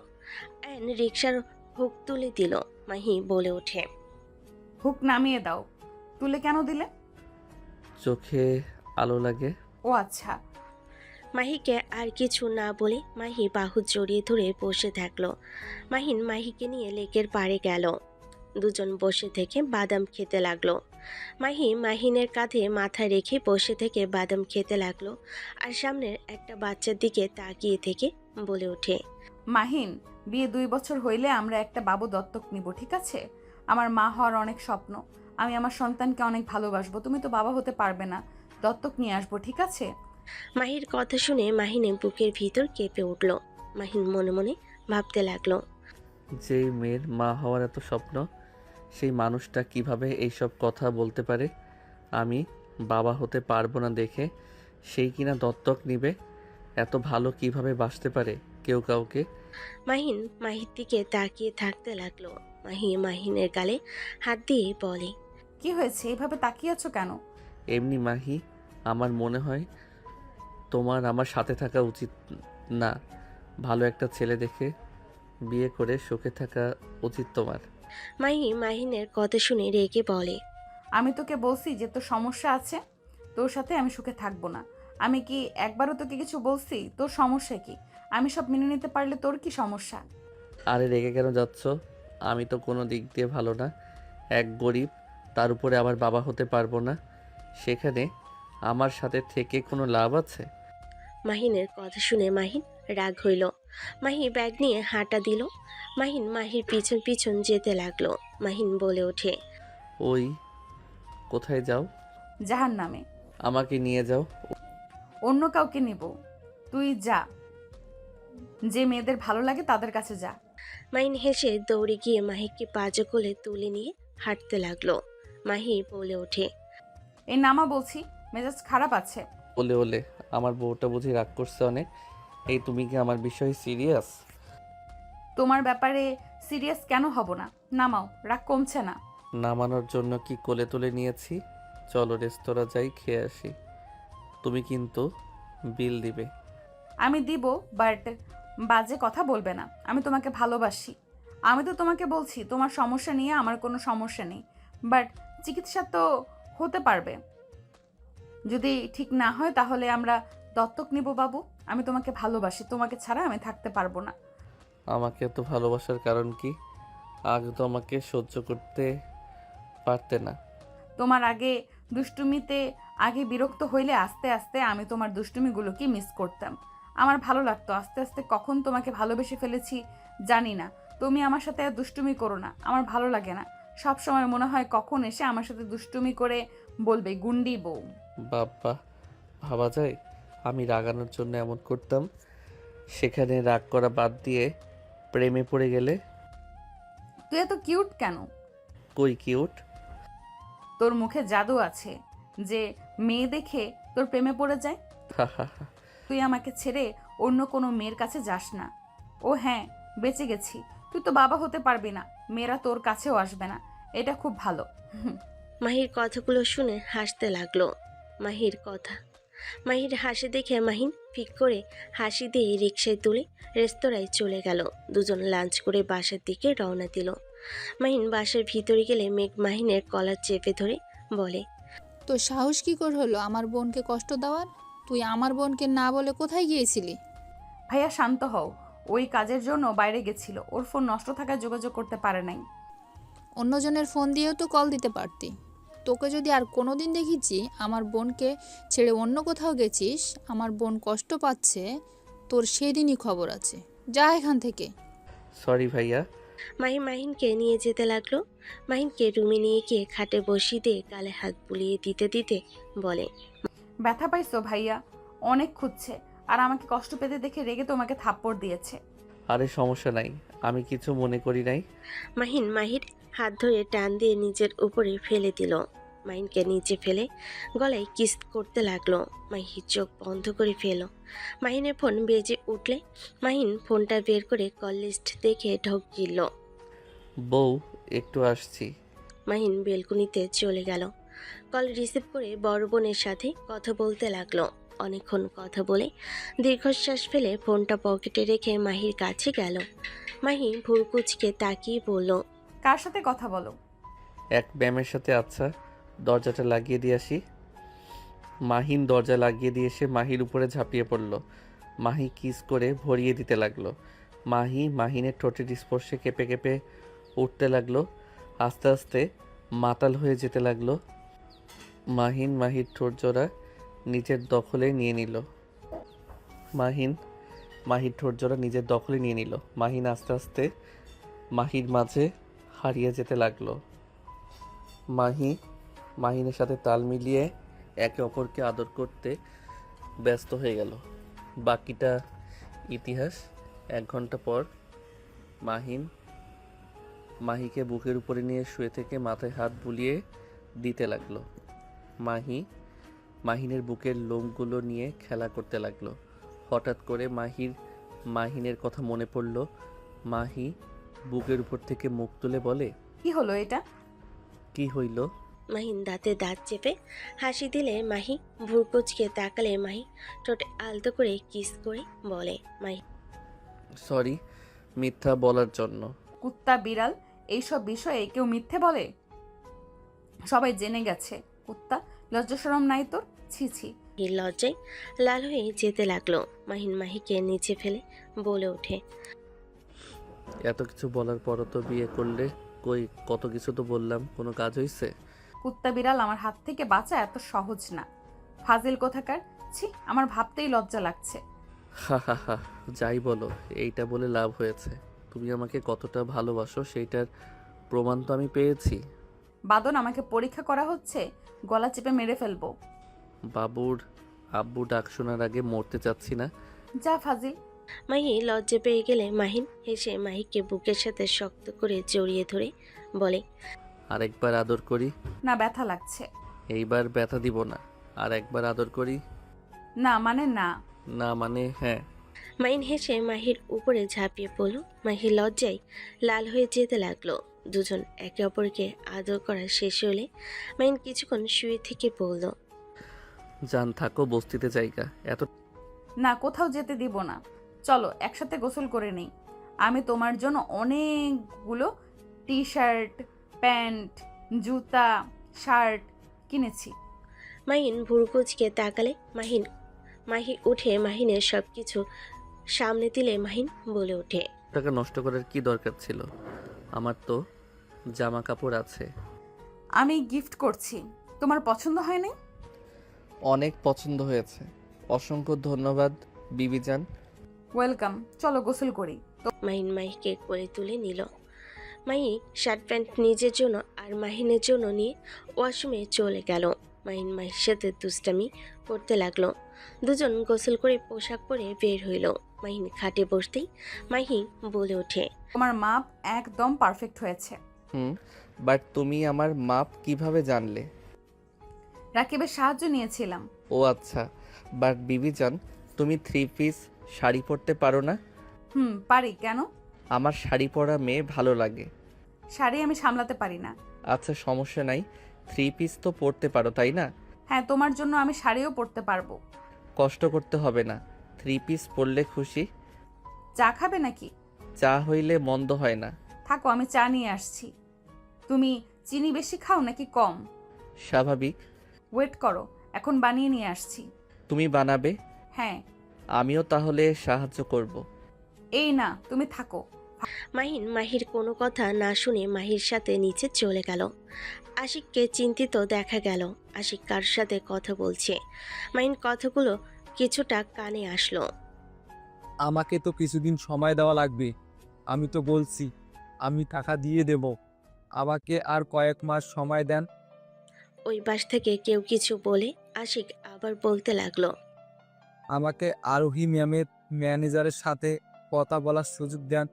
অ্যান রিক্সার হুক তুলে দিল। মাহি বলে ওঠে, হুক নামিয়ে দাও। তুলে কেন দিলে? চোখে আলো লাগে। ও আচ্ছা। মাহিকে আর কিছু না বলে মাহি বাহু জড়িয়ে ধরে বসে থাকলো। মাহিন মাহিকে নিয়ে লেকের পাড়ে গেল। দুজন বসে থেকে বাদাম খেতে লাগলো। মাহিনের কাঁধে মাথা রেখে বসে থেকে বাদাম খেতে লাগলো আর সামনের একটা বাচ্চার দিকে তাকিয়ে থেকে বলে ওঠে, মাহিন, বিয়ে 2 বছর হইলে আমরা একটা বাবু দত্তক নিব, ঠিক আছে? আমার মা হওয়ার অনেক স্বপ্ন, আমি আমার সন্তানকে অনেক ভালোবাসবো। তুমি তো বাবা হতে পারবে না, দত্তক নিয়ে আসবো, ঠিক আছে? মাহির কথা শুনে মাহিনের বুকের ভিতর কেঁপে উঠল। মাহিন মনে মনে ভাবতে লাগলো। যেই মেয়ের মা হওয়ার এত স্বপ্ন, সেই মানুষটা কিভাবে এইসব কথা বলতে পারে? আমি বাবা হতে পারবো না দেখে সেই কিনা দত্তক নিবে? এত ভালো কিভাবে বাসতে পারে কেউ কাউকে? মাহিন মাহির দিকে তাকিয়ে থাকতে লাগলো। মাহি মাহিনের গালে হাত দিয়ে বলে, কি হয়েছে, এইভাবে তাকিয়ে আছো কেন? এমনি মাহি, আমার মনে হয় তোমার আমার সাথে থাকা উচিত না। ভালো একটা ছেলে দেখে বিয়ে করে সুখে থাকা উচিত তোমার। মাহি মাহিনের কথা শুনে রেগে বলে, আমি তোকে বলছি যে তোর সমস্যা আছে, তোর সাথে আমি সুখে থাকবো না। আমি কি একবারও তোকে কিছু বলছি? তোর সমস্যা কি? আমি সব মেনে নিতে পারলে তোর কি সমস্যা? আরে রেগে কেন যাচ্ছ? আমি তো কোনো দিক দিয়ে ভালো না, এক গরিব, তার উপরে আবার বাবা হতে পারবো না। সেখানে আমার সাথে থেকে কোনো লাভ আছে? মাহিনের কথা শুনে মাহিন রাগ হইল। মাহি ব্যাগ নিয়ে হাঁটা দিল। মাহিন মাহির পিছন পিছন যেতে লাগলো। মাহিন বলে ওঠে, ওই কোথায় যাও? জাহান্নামে। আমাকে নিয়ে যাও। অন্য কাউকে নিব, তুই যা। যে মেয়েদের ভালো লাগে তাদের কাছে যা। মাহিন হেসে দৌড়ে গিয়ে মাহিকে পাজো কোলে তুলে নিয়ে হাঁটতে লাগলো। মাহি বলে ওঠে, এই নামা বলছি, মেজাজ খারাপ আছে। ওলে ওলে, আমার বউটা বুঝি রাগ করছে অনেক। এই তুমি কি আমার বিষয়ে সিরিয়াস? তোমার ব্যাপারে সিরিয়াস কেন হব না? নামাও, রাগ কমছে না। নামানোর জন্য কি কোলে তুলে নিয়েছি? চলো রেস্তোরাঁ যাই, খেয়ে আসি। তুমি কিন্তু বিল দিবে। আমি দিব, বাট বাজে কথা বলবে না। আমি তোমাকে ভালোবাসি। আমি তো তোমাকে বলছি তোমার সমস্যা নিয়ে আমার কোনো সমস্যা নেই, বাট চিকিৎসা তো হতে পারবে। যদি ঠিক না হয় তাহলে আমরা দত্তক নিব বাবু। আমি তোমাকে ভালোবাসি, তোমাকে ছাড়া আমি থাকতে পারবো না। আমাকে এত ভালোবাসার কারণ কি? আগে তো আমাকে সহ্য করতে পারতে না। তোমার দুষ্টুমিতে আগে বিরক্ত হইলে আস্তে আস্তে আমি তোমার দুষ্টুমিগুলোকে মিস করতাম। আমার ভালো লাগতো। আস্তে আস্তে কখন তোমাকে ভালোবেসে ফেলেছি জানি না। তুমি আমার সাথে আর দুষ্টুমি করো না, আমার ভালো লাগে না। সব সময় মনে হয় কখন এসে আমার সাথে দুষ্টুমি করে বলবে গুন্ডি বউ। বাবা, ভাবা যায় আমি রাগানোর জন্য এমন করতাম? সেখানে রাগ করা বাদ দিয়ে প্রেমে পড়ে গেলে? তুই এত কিউট কেন? কই কিউট? তোর মুখে জাদু আছে যে মেয়ে দেখে তোর প্রেমে পড়ে যায়। তুই আমাকে ছেড়ে অন্য কোনো মেয়ের কাছে যাস না। ও হ্যাঁ, বেঁচে গেছি। তুই তো বাবা হতে পারবি না, মেয়েরা তোর কাছেও আসবে না। এটা খুব ভালো। মাহির কথাগুলো শুনে হাসতে লাগলো। মাহির কথা, মাহির হাসি দেখে মাহিন ফিক করে হাসি দিয়ে রিকশায় তুলে রেস্তোরাঁয় চলে গেল। দুজন লাঞ্চ করে বাসার দিকে রওনা দিল। মাহিন বাসার ভিতরে গেলে মেঘ মাহিনের কলার চেপে ধরে বলে, তো সাহস কি করে হলো আমার বোনকে কষ্ট দেওয়ার? তুই আমার বোনকে না বলে কোথায় গিয়েছিলি? ভাইয়া শান্ত হও। ওই কাজের জন্য বাইরে গেছিল, ওর ফোন নষ্ট থাকায় যোগাযোগ করতে পারে নাই। অন্যজনের ফোন দিয়েও তো কল দিতে পারতি। তোকে যদি আর কোনো দিন দেখেছি আমার বোনকে ছেড়ে অন্য কোথাও গেছিস, আমার বোন কষ্ট পাচ্ছে, তোর সেদিনই খবর আছে। যা এখান থেকে। সরি ভাইয়া। মাহিনকে নিয়ে যেতে লাগলো। মাহিনকে রুমে নিয়ে গিয়ে খাটে বসিয়ে দিয়ে গালে হাত বুলিয়ে দিতে দিতে বলে, ব্যথা পাইছো ভাইয়া? অনেক খুঁজছে, আর আমাকে কষ্ট পেতে দেখে রেগে তোমাকে থাপ্পড় দিয়েছে। আরে সমস্যা নাই, আমি কিছু মনে করি নাই। মাহির হাত ধরে টান দিয়ে নিজের উপরে ফেলে দিল। মাহিনকে নিচে ফেলে গলায় কিস করতে লাগলো। মাহির চোখ বন্ধ করে ফেল। মাহিনের ফোন বেজে উঠলে মাহিন ফোনটা বের করে কল লিস্ট দেখে ঢোক গিলল। বউ, একটু আসছি। মাহিন বেলকুনিতে চলে গেল। কল রিসিভ করে বড় বোনের সাথে কথা বলতে লাগলো। অনেকক্ষণ কথা বলে দীর্ঘশ্বাস ফেলে ফোনটা পকেটে রেখে মাহির কাছে গেল। মাহি ভুরকুচকে তাকিয়ে বলল, কার সাথে কথা বলো? এক ব্যায়ামের সাথে। আচ্ছা, দরজাটা লাগিয়ে দিয়ে আসি। মাহিন দরজা লাগিয়ে দিয়ে এসে মাহির উপরে ঝাঁপিয়ে পড়ল। মাহি কিস করে ভরিয়ে দিতে লাগলো। মাহিনের ঠোঁটের স্পর্শে কেঁপে কেঁপে উঠতে লাগলো। আস্তে আস্তে মাতাল হয়ে যেতে লাগলো। মাহির ঠোঁট জোড়া নিজের দখলে নিয়ে নিল। মাহির ঠোঁট জোড়া নিজের দখলে নিয়ে নিল। মাহিন আস্তে আস্তে মাহির মাঝে হারিয়ে যেতে লাগলো। মাহিনের সাথে তাল মিলিয়ে একে অপরকে আদর করতে ব্যস্ত হয়ে গেল। বাকিটা ইতিহাস। 1 ঘন্টা পর মাহিকে বুকের উপরে নিয়ে শুয়ে থেকে মাথায় হাত বুলিয়ে দিতে লাগলো। মাহিনের বুকের লোমগুলো নিয়ে খেলা করতে লাগলো। হঠাৎ করে মাহিনের কথা মনে পড়ল। মাহি বুকের উপর থেকে মুখ তুলে বলে, কি হলো এটা? কি হইল? মাহিন দাঁতে দাঁত চেপে হাসি দিলে মাহি ভ্রুকুচকে তাকালে মাহি ঠোঁটে আলতো করে কিস করে বলে, মাহি সরি মিথ্যা বলার জন্য। কুত্তা বিড়াল এইসব বিষয়ে কেউ মিথ্যে বলে? সবাই জেনে গেছে। কুত্তা, লজ্জা শরম নাই তোর? ছি ছি। মাহির লজ্জায় লাল হয়ে যেতে লাগলো। মাহিন মাহিকে নিচে ফেলে বলে ওঠে, এত কিছু বলার পরও তো বিয়ে করলে? কই, কত কিছু তো বললাম, কোনো কাজ হইছে? কুত্তা বিড়াল আমার হাত থেকে বাঁচা এত সহজ না। ফাজিল কোথাকার। ছি, আমার ভাবতেই লজ্জা লাগছে। হা হা হা, যাই বলো, এইটা বলে লাভ হয়েছে? তুমি আমাকে কতটা ভালোবাসো সেইটার প্রমাণ তো আমি পেয়েছি। বাদন, আমাকে পরীক্ষা করা হচ্ছে? গলা চেপে মেরে ফেলবো। আব্বু ডাক শোনার আগে মরতে চাচ্ছি না। যা ফাজিল। মাহি লজ্জা পেয়ে গেলে মাহিন হেসে মাহিকে বুকের সাথে শক্ত করে জড়িয়ে ধরে বলে, আরেকবার আদর করি? না, ব্যথা লাগছে। এইবার ব্যথা দিব না। আর একবার আদর করি? না মানে না। না মানে হ্যাঁ। মাহিন হেসে মাহির উপরে ঝাঁপিয়ে পড়ল। মাহি লজ্জায় লাল হয়ে যেতে লাগলো। দুজন একে অপরকে আদর করা শেষ হলে মাহিন কিছুক্ষণ শুয়ে থেকে বলল, জান থাকো বস্তিতে জায়গা এত। না, কোথাও যেতে দিব না। চলো একসাথে গোসল করে নেই। আমি তোমার জন্য অনেকগুলো টি শার্ট, প্যান্ট, জুতা, শার্ট কিনেছি। মাহিন ভুরুকুচকে তাকালে মাহি উঠে মাহিনের সব কিছু সামনে দিলে মাহিন বলে ওঠে, টাকা নষ্ট করার কি দরকার ছিল? আমার তো জামা কাপড় আছে। আমি গিফট করছি। তোমার পছন্দ হয়নি? অনেক পছন্দ হয়েছে। অসংখ্য ধন্যবাদ বিবিজান। ওয়েলকাম। চলো গোসল করি। মাহিন মাহিকে কোলে তুলে নিল। মাহি শার্ট প্যান্ট নিজের জন্য আর মাহিনের জন্য নিয়ে ওয়াশরুমে চলে গেল। মাহিন মাহির সাথে দুষ্টামি করতে লাগলো। দুজন গোসল করে পোশাক পরে বের হইল। মাহিন খাটে বসতেই মাহি বলে ওঠে, তোমার মাপ একদম পারফেক্ট হয়েছে। বাট তুমি আমার মাপ কিভাবে জানলে? রাকিবের সাহায্য নিয়েছিলাম। ও আচ্ছা। বাট বিবিজান, তুমি 3 পিস শাড়ি পরতে পারো না? পারি। কেন? আমার শাড়ি পরা মেয়ে ভালো লাগে। শাড়ি আমি সামলাতে পারি না। আচ্ছা সমস্যা নাই, 3 পিস তো পরতে পারো তাই না? হ্যাঁ, তোমার জন্য আমি শাড়িও পরতে পারবো। কষ্ট করতে হবে না, 3 পিস পরলে খুশি। চা খাবে নাকি? চা হইলে মন্দ হয় না। থাকো, আমি চা নিয়ে আসছি। তুমি চিনি বেশি খাও নাকি কম? স্বাভাবিক। ওয়েট করো, এখন বানিয়ে নিয়ে আসছি। তুমি বানাবে? হ্যাঁ। আমিও তাহলে সাহায্য করব। এই না, তুমি থাকো। মাহিন মাহির কোনো কথা না শুনে মাহির সাথে নিচে চলে গেল। আশিককে চিন্তিত দেখা গেল। আশিক কার সাথে কথা বলছে। মাহিন কথাগুলো কিছুটা কানে আসলো। আমাকে তো কিছুদিন সময় দেওয়া লাগবে। আমি তো বলছি আমি টাকা দিয়ে দেব, আমাকে আর কয়েক মাস সময় দেন। ওই পাশ থেকে কেউ কিছু বলে আশিক আবার বলতে লাগলো, আমাকে আরোহী ম্যামের ম্যানেজারের সাথে কথা বলার সুযোগ দেন,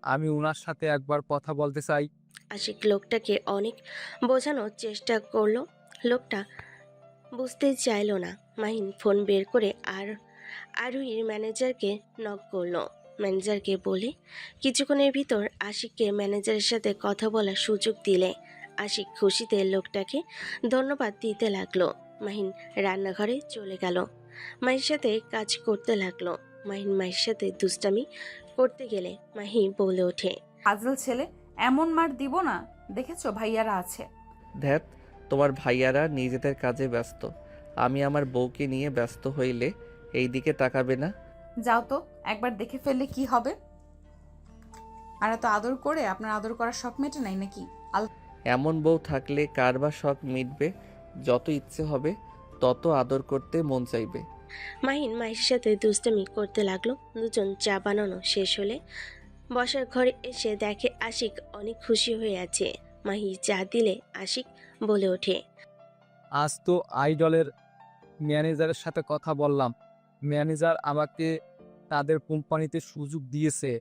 আমি ওনার সাথে একবার কথা বলতে চাই। আশিক লোকটাকে অনেক বোঝানোর চেষ্টা করলো। লোকটা বুঝতে চাইলো না। মাহিন ফোন বের করে আরোহীর ম্যানেজারকে নক করলো। ম্যানেজারকে বলে কিছুক্ষণের ভিতর আশিককে ম্যানেজারের সাথে কথা বলার সুযোগ দিলে আশিক খুশিতে লোকটাকে ধন্যবাদ দিতে লাগলো। মাহিন রান্নাঘরে চলে গেল। মাহির সাথে কাজ করতে লাগলো। মাহির সাথে দুষ্টামি করতে গেলে মাহি বলে ওঠে, ফাজল ছেলে, এমন মার দিব না। দেখেছো ভাইয়ারা আছে। ধ্যাত, তোমার ভাইয়ারা নিজেদের কাজে ব্যস্ত। আমি আমার বউকে নিয়ে ব্যস্ত হইলে এই দিকে তাকাবে না। যাও তো, একবার দেখে ফেললে কি হবে? আর এত আদর করে আপনার আদর করার শখ মেটে নাই নাকি? এমন বউ থাকলে কার বা শখ মিটবে? যত ইচ্ছে হবে তত আদর করতে মন চাইবে। মাহিন মাহির সাথে দুষ্টামি করতে লাগলো। দুজন চা বানানো শেষ হলে বসার ঘরে এসে দেখে আশিক অনেক খুশি হয়ে আছে। মাহি চা দিলে আশিক বলে ওঠে, আজ তো আইডলের ম্যানেজারের সাথে কথা বললাম, ম্যানেজার আমাকে তাদের কোম্পানিতে সুযোগ দিয়েছে।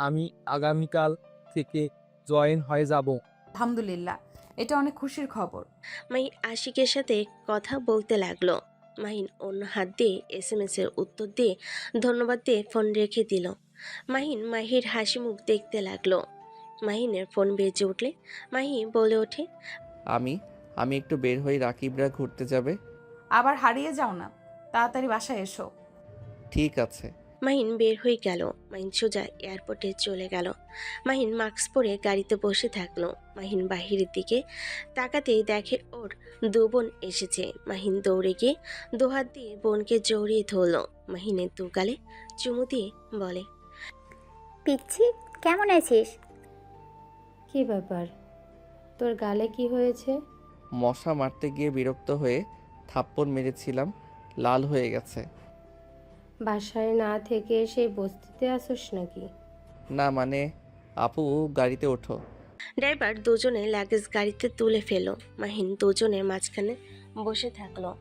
আমি আগামীকাল থেকে জয়েন হয়ে যাব। আলহামদুলিল্লাহ, এটা অনেক খুশির খবর। মাহি আশিকের সাথে কথা বলতে লাগলো। মাহিন অন্য হাত দিয়ে SMS এর উত্তর দিয়ে ধন্যবাদ দিয়ে ফোন রেখে দিল। মাহির হাসি মুখ দেখতে লাগলো। মাহিনের ফোন বেজে উঠলে মাহি বলে ওঠে, আমি একটু বের হই, রাকিবরা ঘুরতে যাবে। আবার হারিয়ে যাও না, তাড়াতাড়ি বাসায় এসো। ঠিক আছে। মাহিন বের হয়ে গেল। মাহিন সোজা এয়ারপোর্টে চলে গেল। মাহিন মাস্ক পরে গাড়িতে বসে থাকলো। মাহিন বাহিরের দিকে তাকাতেই দেখে ওর দু বোন এসেছে। মাহিন দৌড়ে গিয়ে দুহাত দিয়ে বোনকে জড়িয়ে ধরল। মাহিনের দু গালে চুমু দিয়ে বলে, পিচ্ছি, কেমন আছিস? কি ব্যাপার, তোর গালে কি হয়েছে? মশা মারতে গিয়ে বিরক্ত হয়ে থাপ্পড় মেরেছিলাম, লাল হয়ে গেছে। বাসায় না থেকে সেই বস্তিতে আসোস নাকি? না মানে, আপু গাড়িতে ওঠো। ড্রাইভার দুজনে লাগেজ গাড়িতে তুলে ফেলল। মাহিন দুজনের মাঝখানে বসে থাকলো।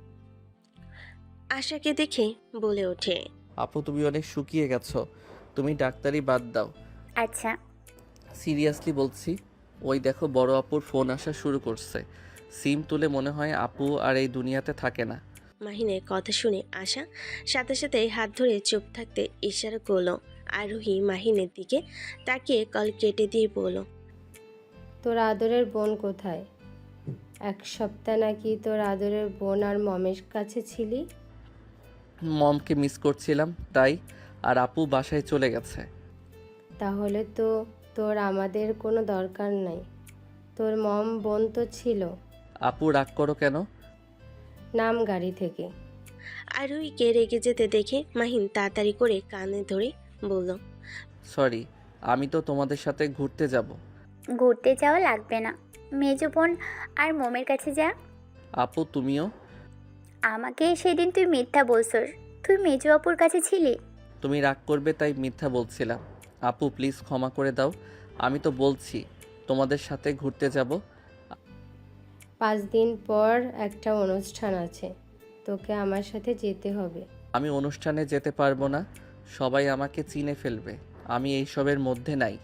আশাকে দেখে বলে ওঠে, আপু তুমি অনেক শুকিয়ে গেছো, তুমি ডাক্তারি বাদ দাও। আচ্ছা। সিরিয়াসলি বলছি, ওই দেখো বড় আপুর ফোন আসা শুরু করছে। সিম তুলে মনে হয় আপু আর এই দুনিয়াতে থাকে না। মাহিনের কথা শুনে আশা সাথে সাথে হাত ধরে চুপ থাকতে ইশারা করলো। আরোহী মাহিনের দিকে তাকিয়ে কল কেটে দিয়ে বলল, তোর আদরের বোন কোথায়? এক সপ্তাহ নাকি তোর আদরের বোন আর মমের কাছে ছিলি? মমকে মিস করছিলাম তাই, আর আপু বাসায় চলে গেছে। তাহলে তো তোর আমাদের কোনো দরকার নাই। তোর মম বোন তো ছিল। আপু রাগ করো কেন? নাম গাড়ি থেকে। আরোহীকে রেগে যেতে দেখে মাহিন তাড়াতাড়ি করে কানে ধরে বলল, সরি, আমি তো তোমাদের সাথে ঘুরতে যাব। ঘুরতে যাওয়া লাগবে না, মেজো বোন আর মোমের কাছে যা। আপু তুমিও? আমাকে সেদিন তুই মিথ্যা বলছস, তুই মেজো আপুর কাছে ছিলি। তুমি রাগ করবে তাই মিথ্যা বলছিলাম। আপু প্লিজ ক্ষমা করে দাও, আমি তো বলছি তোমাদের সাথে ঘুরতে যাব। 5 দিন পর একটা অনুষ্ঠান আছে, তোকে আমার সাথে যেতে হবে। আমি অনুষ্ঠানে যেতে পারবো না, সবাই আমাকে চিনে ফেলবে, আমি এইসবের মধ্যে নাই।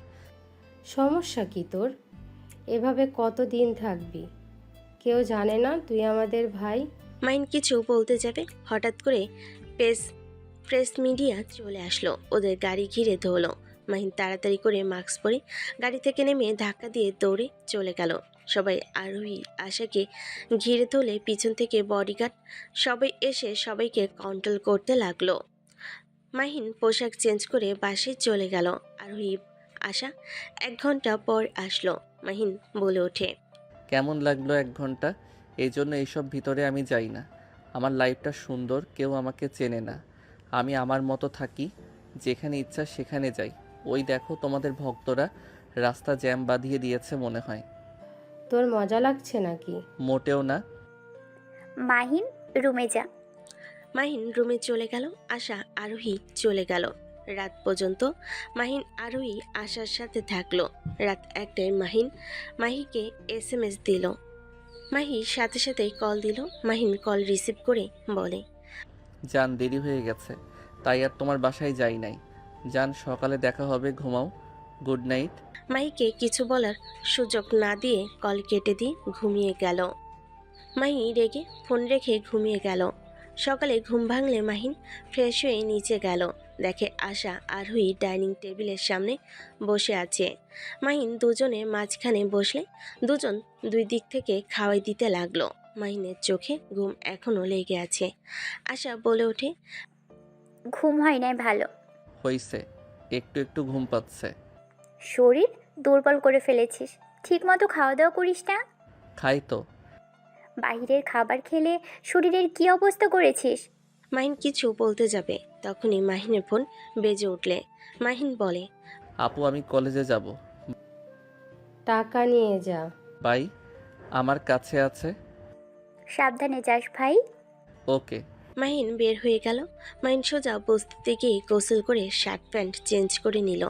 সমস্যা কি তোর? এভাবে কতদিন থাকবি? কেউ জানে না তুই আমাদের ভাই? মাহিন কিছু বলতে যাবে হঠাৎ করে প্রেস মিডিয়া চলে আসলো। ওদের গাড়ি ঘিরে ধরলো। মাহিন তাড়াতাড়ি করে মাস্ক পরে গাড়ি থেকে নেমে ধাক্কা দিয়ে দৌড়ে চলে গেল। সবাই আরোহী আশাকে ঘিরে ধরলে পিছন থেকে বডিগার্ড সবাই এসে সবাইকে কন্ট্রোল করতে লাগলো। মাহিন পোশাক চেঞ্জ করে বাসে চলে গেল। আরোহী আশা 1 ঘন্টা পর আসলো। মাহিন বলে ওঠে, কেমন লাগলো 1 ঘন্টা? এই জন্য এইসব ভিতরে আমি যাই না। আমার লাইফটা সুন্দর, কেউ আমাকে চেনে না, আমি আমার মতো থাকি, যেখানে ইচ্ছা সেখানে যাই। ওই দেখো তোমাদের ভক্তরা রাস্তা জ্যাম বাঁধিয়ে দিয়েছে মনে হয়। তোর মজা লাগছে নাকি? মোটেও না। মাহিন, রুমে যা। মাহিন রুমে চলে গেল। আশা আরোহী চলে গেল। রাত পর্যন্ত মাহিন আরোহী আশার সাথে থাকলো। রাত 1টায় মাহিকে SMS দিল। মাহি সাথে সাথে কল দিল। মাহিন কল রিসিভ করে বলে, জান দেরি হয়ে গেছে তাই আর তোমার বাসায় যাই নাই। জান সকালে দেখা হবে, ঘুমাও, গুড নাইট। মাহিকে কিছু বলার সুযোগ না দিয়ে কল কেটে দিয়ে ঘুমিয়ে গেল। মাহি রেগে ফোন রেখে ঘুমিয়ে গেল। সকালে ঘুম ভাঙলে মাহিন ফ্রেশ হয়ে নিচে গেল। দেখে আশা আরোহী ডাইনিং টেবিলের সামনে বসে আছে। মাহিন দুজনের মাঝখানে বসলে দুজন 2 দিক থেকে খাওয়াই দিতে লাগলো। মাহিনের চোখে ঘুম এখনো লেগে আছে। আশা বলে ওঠে, ঘুম হয় নাই ভালো। হইছে, একটু একটু ঘুম পাচ্ছে। শরীর দুর্বল করে ফেলেছিস, ঠিক মতো খাওয়া দাওয়া করিস না। খাই তো। বাইরের খাবার খেলে শরীরের কি অবস্থা করেছিস? মাহিন কিছু বলতে যাবে তখনই মাহিনের ফোন বেজে উঠলে মাহিন বলে, আপু আমি কলেজে যাব। টাকা নিয়ে যা। বাই, আমার কাছে আছে। সাবধানে যাস ভাই। ওকে। মাহিন বের হয়ে গেল। মাহিন সোজা বস্তিতে গিয়ে গোসল করে শার্ট প্যান্ট চেঞ্জ করে নিল।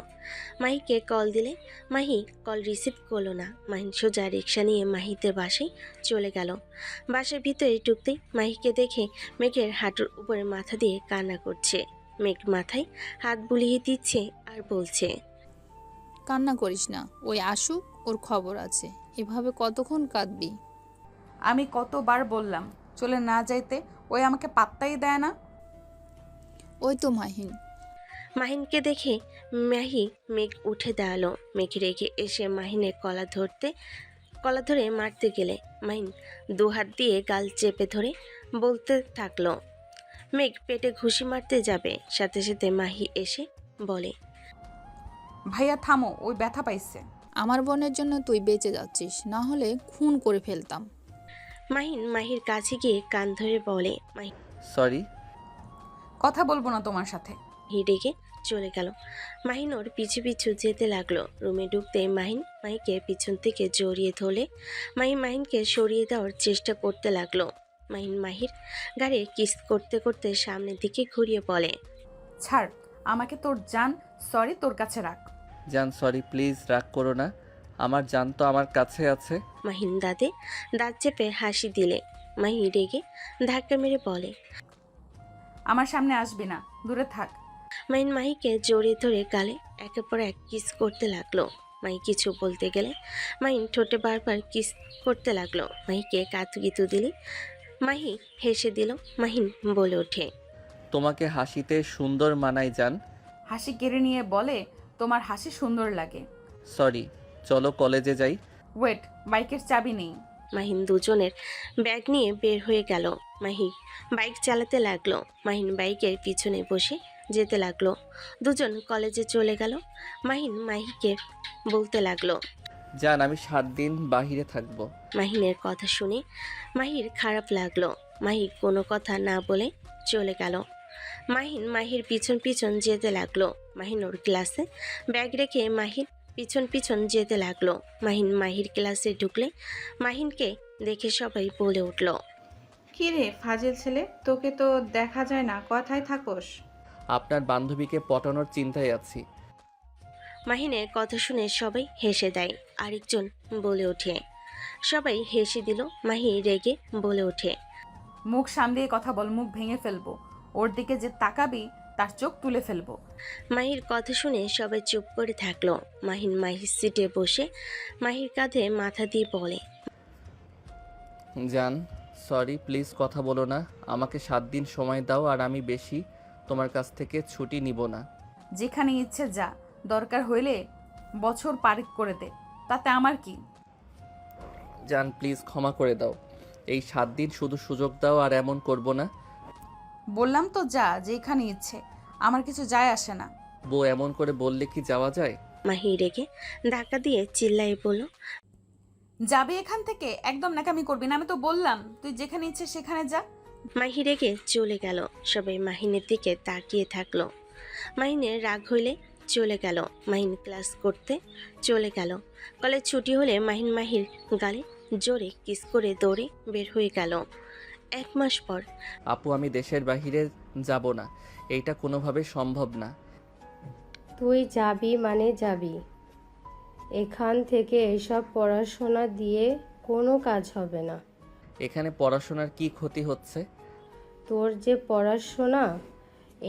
মাহিকে কল দিলে মাহি কল রিসিভ করলো না। মাহিন সোজা রিক্সা নিয়ে মাহিদের বাসায় চলে গেল। বাসার ভিতরে ঢুকতেই মাহিকে দেখে মেঘের হাঁটুর উপরে মাথা দিয়ে কান্না করছে। মেঘ মাথায় হাত বুলিয়ে দিচ্ছে আর বলছে, কান্না করিস না, ওই আসুক, ওর খবর আছে। এভাবে কতক্ষণ কাঁদবি? আমি কতবার বললাম চলে না যাইতে, ওই আমাকে পাত্তাই দেয় না। ওই তো মাহিন। মাহিনকে দেখে মাহি মেঘ উঠে দাঁড়ালো। মেঘ রেগে এসে মাহিনের কলা ধরে মারতে গেলে মাহিন দুহাত দিয়ে গাল চেপে ধরে বলতে থাকলো। মেঘ পেটে ঘুষি মারতে যাবে, সাথে সাথে মাহি এসে বলে, ভাইয়া থামো, ওই ব্যথা পাইছে। আমার বোনের জন্য তুই বেঁচে যাচ্ছিস, না হলে খুন করে ফেলতাম। মাহিন মাহির কাছে গিয়ে কান ধরে বলে। মাহি সরি। কথা বলবো না তোমার সাথে। রেগে চলে গেল। মাহিন ওর পিছু পিছু যেতে লাগলো। রুমে ঢুকতে মাহিকে পিছন থেকে জড়িয়ে ধরলে মাহিনকে সরিয়ে দেওয়ার চেষ্টা করতে লাগলো। মাহির গাড়ি কিস করতে করতে সামনের দিকে ঘুরিয়ে বলে, ছাড় আমাকে, তোর জান সরি তোর কাছে রাখ। জান সরি, প্লিজ রাগ করো না, আমার জান তো আমার কাছে আছে। মাহিন দাঁত চেপে হাসি দিলে মাহি রেগে ধাক্কা মেরে বলে, আমার সামনে আসবি না, দূরে থাক। মাহিকে জড়িয়ে ধরে গালে একের পর এক কিস করতে লাগলো। মাহি কিছু বলতে গেলে মাহিন ঠোঁটে বারবার কিস করতে লাগলো। মাহিকে কাতুকিতু দিলে মাহি হেসে দিল। মাহিন বলে ওঠে, তোমাকে হাসিতে সুন্দর মানায় জান। হাসি কেড়ে নিয়ে বলে, তোমার হাসি সুন্দর লাগে। সরি, চলো কলেজে যাই। ওয়েট, বাইকের চাবি নেই। মাহিন দুজনের ব্যাগ নিয়ে বের হয়ে গেল। মাহি বাইক চালাতে লাগলো। মাহিন বাইকের পিছনে বসে যেতে লাগলো। দুজন কলেজে চলে গেল। মাহিকে বলতে লাগলো, জান আমি 7 দিন বাহিরে থাকবো। মাহিনের কথা শুনে মাহির খারাপ লাগলো। মাহি কোনো কথা না বলে চলে গেল। মাহির পিছন পিছন যেতে লাগলো। মাহিন ওর ক্লাসে ব্যাগ রেখে মাহির পিছন পিছন যেতে লাগলো। মাহির ক্লাসে ঢুকলে মাহিনকে দেখে সবাই বলে উঠল, কি রে ফাজিল ছেলে, তোকে তো দেখা যায় না, কথায় থাকোস? আপনার বান্ধবীকে পটানোর চিন্তায় আছি। মাহিনের কথা শুনে সবাই হেসে দেয়। আরেকজন বলে ওঠে। সবাই হেসে দিল। মাহি রেগে বলে ওঠে, মুখ সামলিয়ে কথা বল, মুখ ভেঙে ফেলবো। ওর দিকে যে তাকাবি তার চোখ তুলে ফেলবো। মাহির কথা শুনে সবাই চুপ করে থাকলো। মাহির সিটে বসে মাহির কাঁধে মাথা দিয়ে বলে, জান সরি, প্লিজ কথা বলো না। আমাকে 7 দিন সময় দাও, আর আমি বেশি তোমার কাছ থেকে ছুটি নিব না। যেখানে ইচ্ছে যা, দরকার হইলে বছর পার করে দে, তাতে আমার কি। জান প্লিজ ক্ষমা করে দাও, এই 7 দিন শুধু সুযোগ দাও, আর এমন করব না। বললাম তো যা, যেখানে ইচ্ছে, আমার কিছু যায় আসে না। বউ এমন করে বললে কি যাওয়া যায়? মাহি রেগে ধাক্কা দিয়ে চিল্লাই বলল, যাবে এখান থেকে, একদম নাকামি করবি না। আমি তো বললাম তুই যেখানে ইচ্ছে সেখানে যা। মাহি রেগে চলে গেল। সবাই মাহিনের দিকে তাকিয়ে থাকলো। মাহিনের রাগ হইলে চলে গেল। মাহিন ক্লাস করতে চলে গেল। কলেজ ছুটি হলে মাহির গালে জোরে কিস করে দৌড়ে বের হয়ে গেল। 1 মাস পর, আপু আমি দেশের বাইরে যাব না, এইটা কোনোভাবে সম্ভব না। তুই যাবি মানে যাবি, এখান থেকে এসব পড়াশোনা দিয়ে কোনো কাজ হবে না। এখানে পড়াশোনার কি ক্ষতি হচ্ছে? তোর যে পড়াশোনা,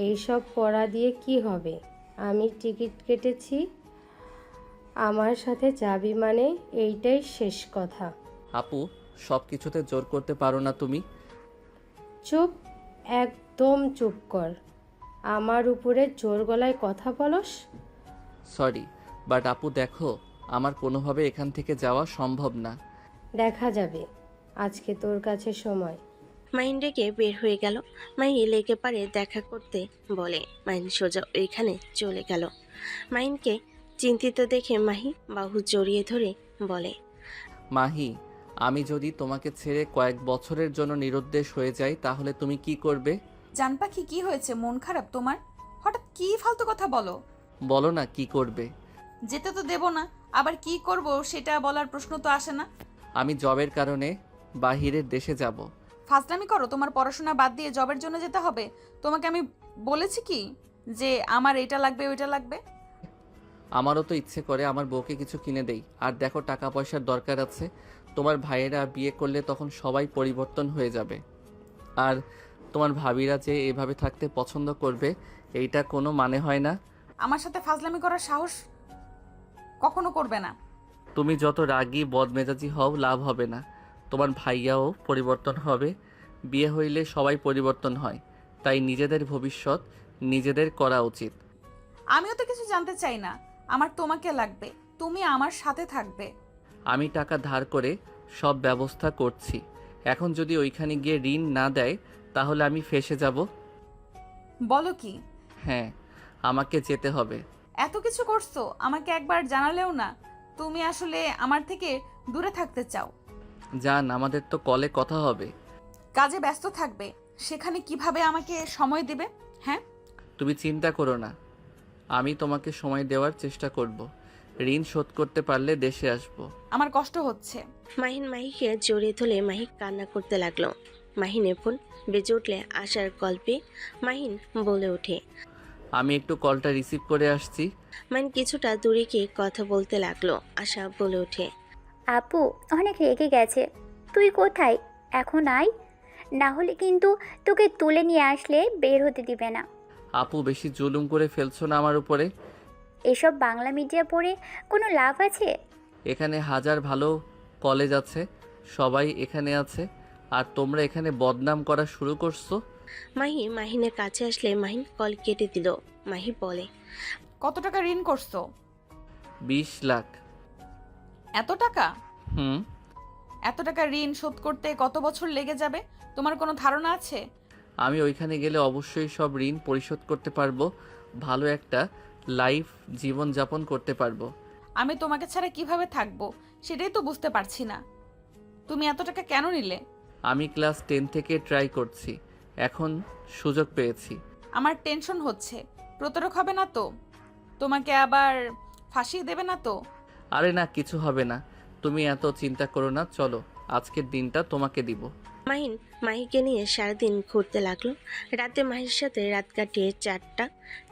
এইসব পড়া দিয়ে কি হবে? আমি টিকিট কেটেছি, আমার সাথে যাবি মানে এইটাই শেষ কথা। আপু সব কিছুতে জোর করতে পারো না তুমি। চুপ, একদম চুপ কর। আমার উপরে জোর গলায় কথা বলস? সরি, বাট আপু দেখো, আমার কোনোভাবে এখান থেকে যাওয়া সম্ভব না। দেখা যাবে, আজকে তোর কাছে সময়। মাহিন রেগে বের হয়ে গেল। মাহি লেকে পারে দেখা করতে বলে। মাহিন সোজা ওইখানে চলে গেল। মাহিনকে চিন্তিত দেখে মাহি বাহু জড়িয়ে ধরে বলে, মাহি, আমি যদি তোমাকে ছেড়ে কয়েক বছরের জন্য নিরুদ্দেশ হয়ে যাই তাহলে তুমি কি করবে? জান পাখি, কি হয়েছে? মন খারাপ তোমার? হঠাৎ কি ফালতু কথা বলো? বলো না কি করবে। যেতে তো দেব না, আবার কি করব সেটা বলার প্রশ্ন তো আসে না। আমি জবের কারণে বাহিরের দেশে যাব। ফাজলামি করো? তোমার পড়াশোনা বাদ দিয়ে জবের জন্য যেতে হবে? তোমাকে আমি বলেছি কি যে আমার এটা লাগবে ওইটা লাগবে? আমারও তো ইচ্ছে করে আমার বউকে কিছু কিনে দেই। আর দেখো টাকা পয়সার দরকার আছে, তোমার ভাইয়েরা বিয়ে করলে তখন সবাই পরিবর্তন হয়ে যাবে, আর তোমার ভাবিরা যে এভাবে থাকতে পছন্দ করবে এইটা কোনো মানে হয় না। আমার সাথে ফাজলামি করার সাহস কখনো করবে না। তুমি যত রাগী বদমেজাজি হও লাভ হবে না। তোমার ভাইয়াও পরিবর্তন হবে। বিয়ে হইলে সবাই পরিবর্তন হয়, তাই নিজেদের ভবিষ্যৎ নিজেদের করা উচিত। আমিও তো কিছু জানতে চাই না। আমার তোমাকে লাগবে, তুমি আমার সাথে থাকবে। আমি টাকা ধার করে সব ব্যবস্থা করছি। এখন যদি ওইখানে গিয়ে ঋণ না দেয় তাহলে আমি ফেঁসে যাব। বলো কি? হ্যাঁ, আমাকে যেতে হবে। এত কিছু করছো, আমাকে একবার জানালেও না। তুমি আসলে আমার থেকে দূরে থাকতে চাও। জান, আমাদের তো কলে কথা হবে। কাজে ব্যস্ত থাকবে, সেখানে কিভাবে আমাকে সময় দিবে? হ্যাঁ, তুমি চিন্তা করো না, আমি তোমাকে সময় দেওয়ার চেষ্টা করব। ঋণ শোধ করতে পারলে দেশে আসব। আমার কষ্ট হচ্ছে। মাহিন মাহিকে জড়িয়ে ধরে মাহি কান্না করতে লাগলো। মাহিনের ফোন বেজে উঠলে আশার গল্পে মাহিন বলে ওঠে। আমি একটু কলটা রিসিভ করে আসছি। মাহিন কিছুটা দূরে গিয়ে কথা বলতে লাগলো। আশা বলে ওঠে। আপু অনেক রেগে গেছে, তুই কোথায়? এখন আয়, না হলে কিন্তু তোকে তুলে নিয়ে আসলে বের হতে দিবে না। আপু, বেশি জুলুম করে ফেলছো না আমার উপরে? এসব বাংলা মিডিয়া পড়ে কোনো লাভ আছে? এখানে হাজার ভালো কলেজ আছে, সবাই এখানে আছে, আর তোমরা এখানে বদনাম করা শুরু করছো। মাহি মাহিনের কাছে আসলে মাহিন কল কেটে দিল। মাহি বলে। কত টাকা ঋণ করছো? 20 লাখ। এত টাকা? হুম। এত টাকা ঋণ শোধ করতে কত বছর লেগে যাবে তোমার কোনো ধারণা আছে? আমি ওইখানে গেলে অবশ্যই সব ঋণ পরিশোধ করতে পারবো, ভালো একটা লাইফ জীবন যাপন করতে পারবো। আমি তোমাকে ছাড়া কিভাবে থাকবো সেটাই তো বুঝতে পারছি না। তুমি এত টাকা কেন নিলে? আমি ক্লাস 10 থেকে ট্রাই করছি, এখন সুযোগ পেয়েছি। আমার টেনশন হচ্ছে, প্রতারক হবে না তো? তোমাকে আবার ফাঁসিয়ে দেবে না তো? আরে না, কিছু হবে না, তুমি এত চিন্তা করো না। চলো, আজকের দিনটা তোমাকে দিব। মাহিন মাহিকে নিয়ে সারাদিন ঘুরতে লাগলো। রাতে মাহির সাথে রাত কাটিয়ে 4টা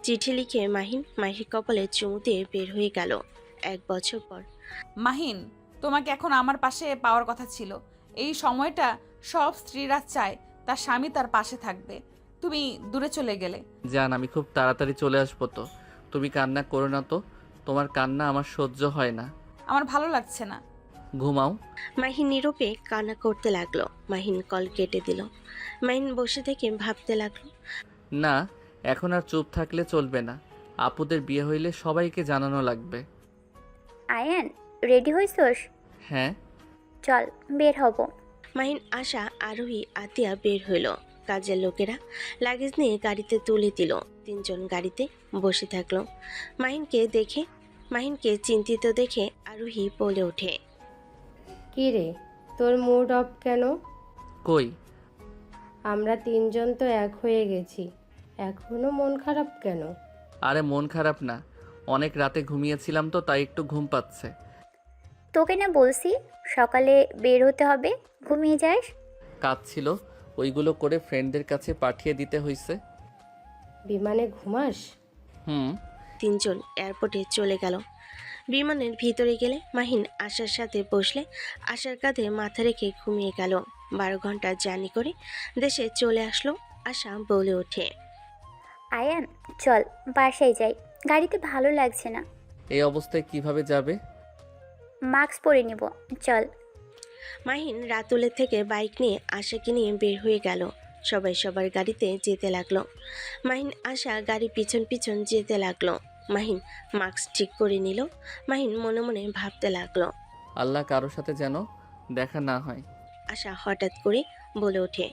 চিঠি লিখে মাহিন মাহির কপালে চুমু দিয়ে বের হয়ে গেল। 1 বছর পর। মাহিন, তোমাকে এখন আমার পাশে পাওয়ার কথা ছিল। এই সময়টা সব স্ত্রীরা চায় তার স্বামী তার পাশে থাকবে। তুমি দূরে চলে গেলে। জান, আমি খুব তাড়াতাড়ি চলে আসবো তো, তুমি কান্না করো না তো। তোমার কান্না আমার সহ্য হয় না। আমার ভালো লাগছে না। ঘুমাও। মাহিন নীরবে কান্না করতে লাগলো। মাহিন কল কেটে দিল। মাহিন বসে থেকে ভাবতে লাগলো। না, এখন আর চুপ থাকলে চলবে না। আপুদের বিয়ে হইলে সবাইকে জানানো লাগবে। আয়ান, রেডি হইছস? হ্যাঁ। চল বের হব। মাহিন, আশা, আরোহী, আতিয়া বের হইল। কাজের লোকেরা লাগেজ নিয়ে গাড়িতে তুলে দিল। 3 জন গাড়িতে বসে থাকলো। মাহিনকে চিন্তিত দেখে আরোহী বলে ওঠে। কি রে, তোর মুড অফ কেন? কই? আমরা 3 জন তো এক হয়ে গেছি, এখনো মন খারাপ কেন? আরে মন খারাপ না, অনেক রাতে ঘুমিয়েছিলাম তো তাই একটু ঘুম পাচ্ছে। তোকে না বলছি সকালে বের হতে হবে, ঘুমিয়ে যাস। কাজ ছিল, ওইগুলো করে ফ্রেন্ডদের কাছে পাঠিয়ে দিতে হয়েছে। বিমানে ঘুমাস? হুম। 3 জন এয়ারপোর্টে চলে গেল। বিমানের ভিতরে গেলে মাহিন আশার সাথে বসলে আশার কাঁধে মাথা রেখে ঘুমিয়ে গেল। 12 ঘন্টা জার্নি করে দেশে চলে আসলো। আশা বলে ওঠে। আয়ান, চল বাসায় যাই, গাড়িতে ভালো লাগছে না। এই অবস্থায় কিভাবে যাবে? মাস্ক পরে নিব, চল। মাহিন রাতুলের থেকে বাইক নিয়ে আশাকে নিয়ে বের হয়ে গেল। সবাই সবার গাড়িতে যেতে লাগলো। মাহিন আশা গাড়ি পিছন পিছন যেতে লাগলো। মাহিন মাস্ক ঠিক করে নিল। মাহিন মনে মনে ভাবতে লাগলো। আল্লাহ কারোর সাথে যেন দেখা না হয়। আশা হঠাৎ করে বলে ওঠে।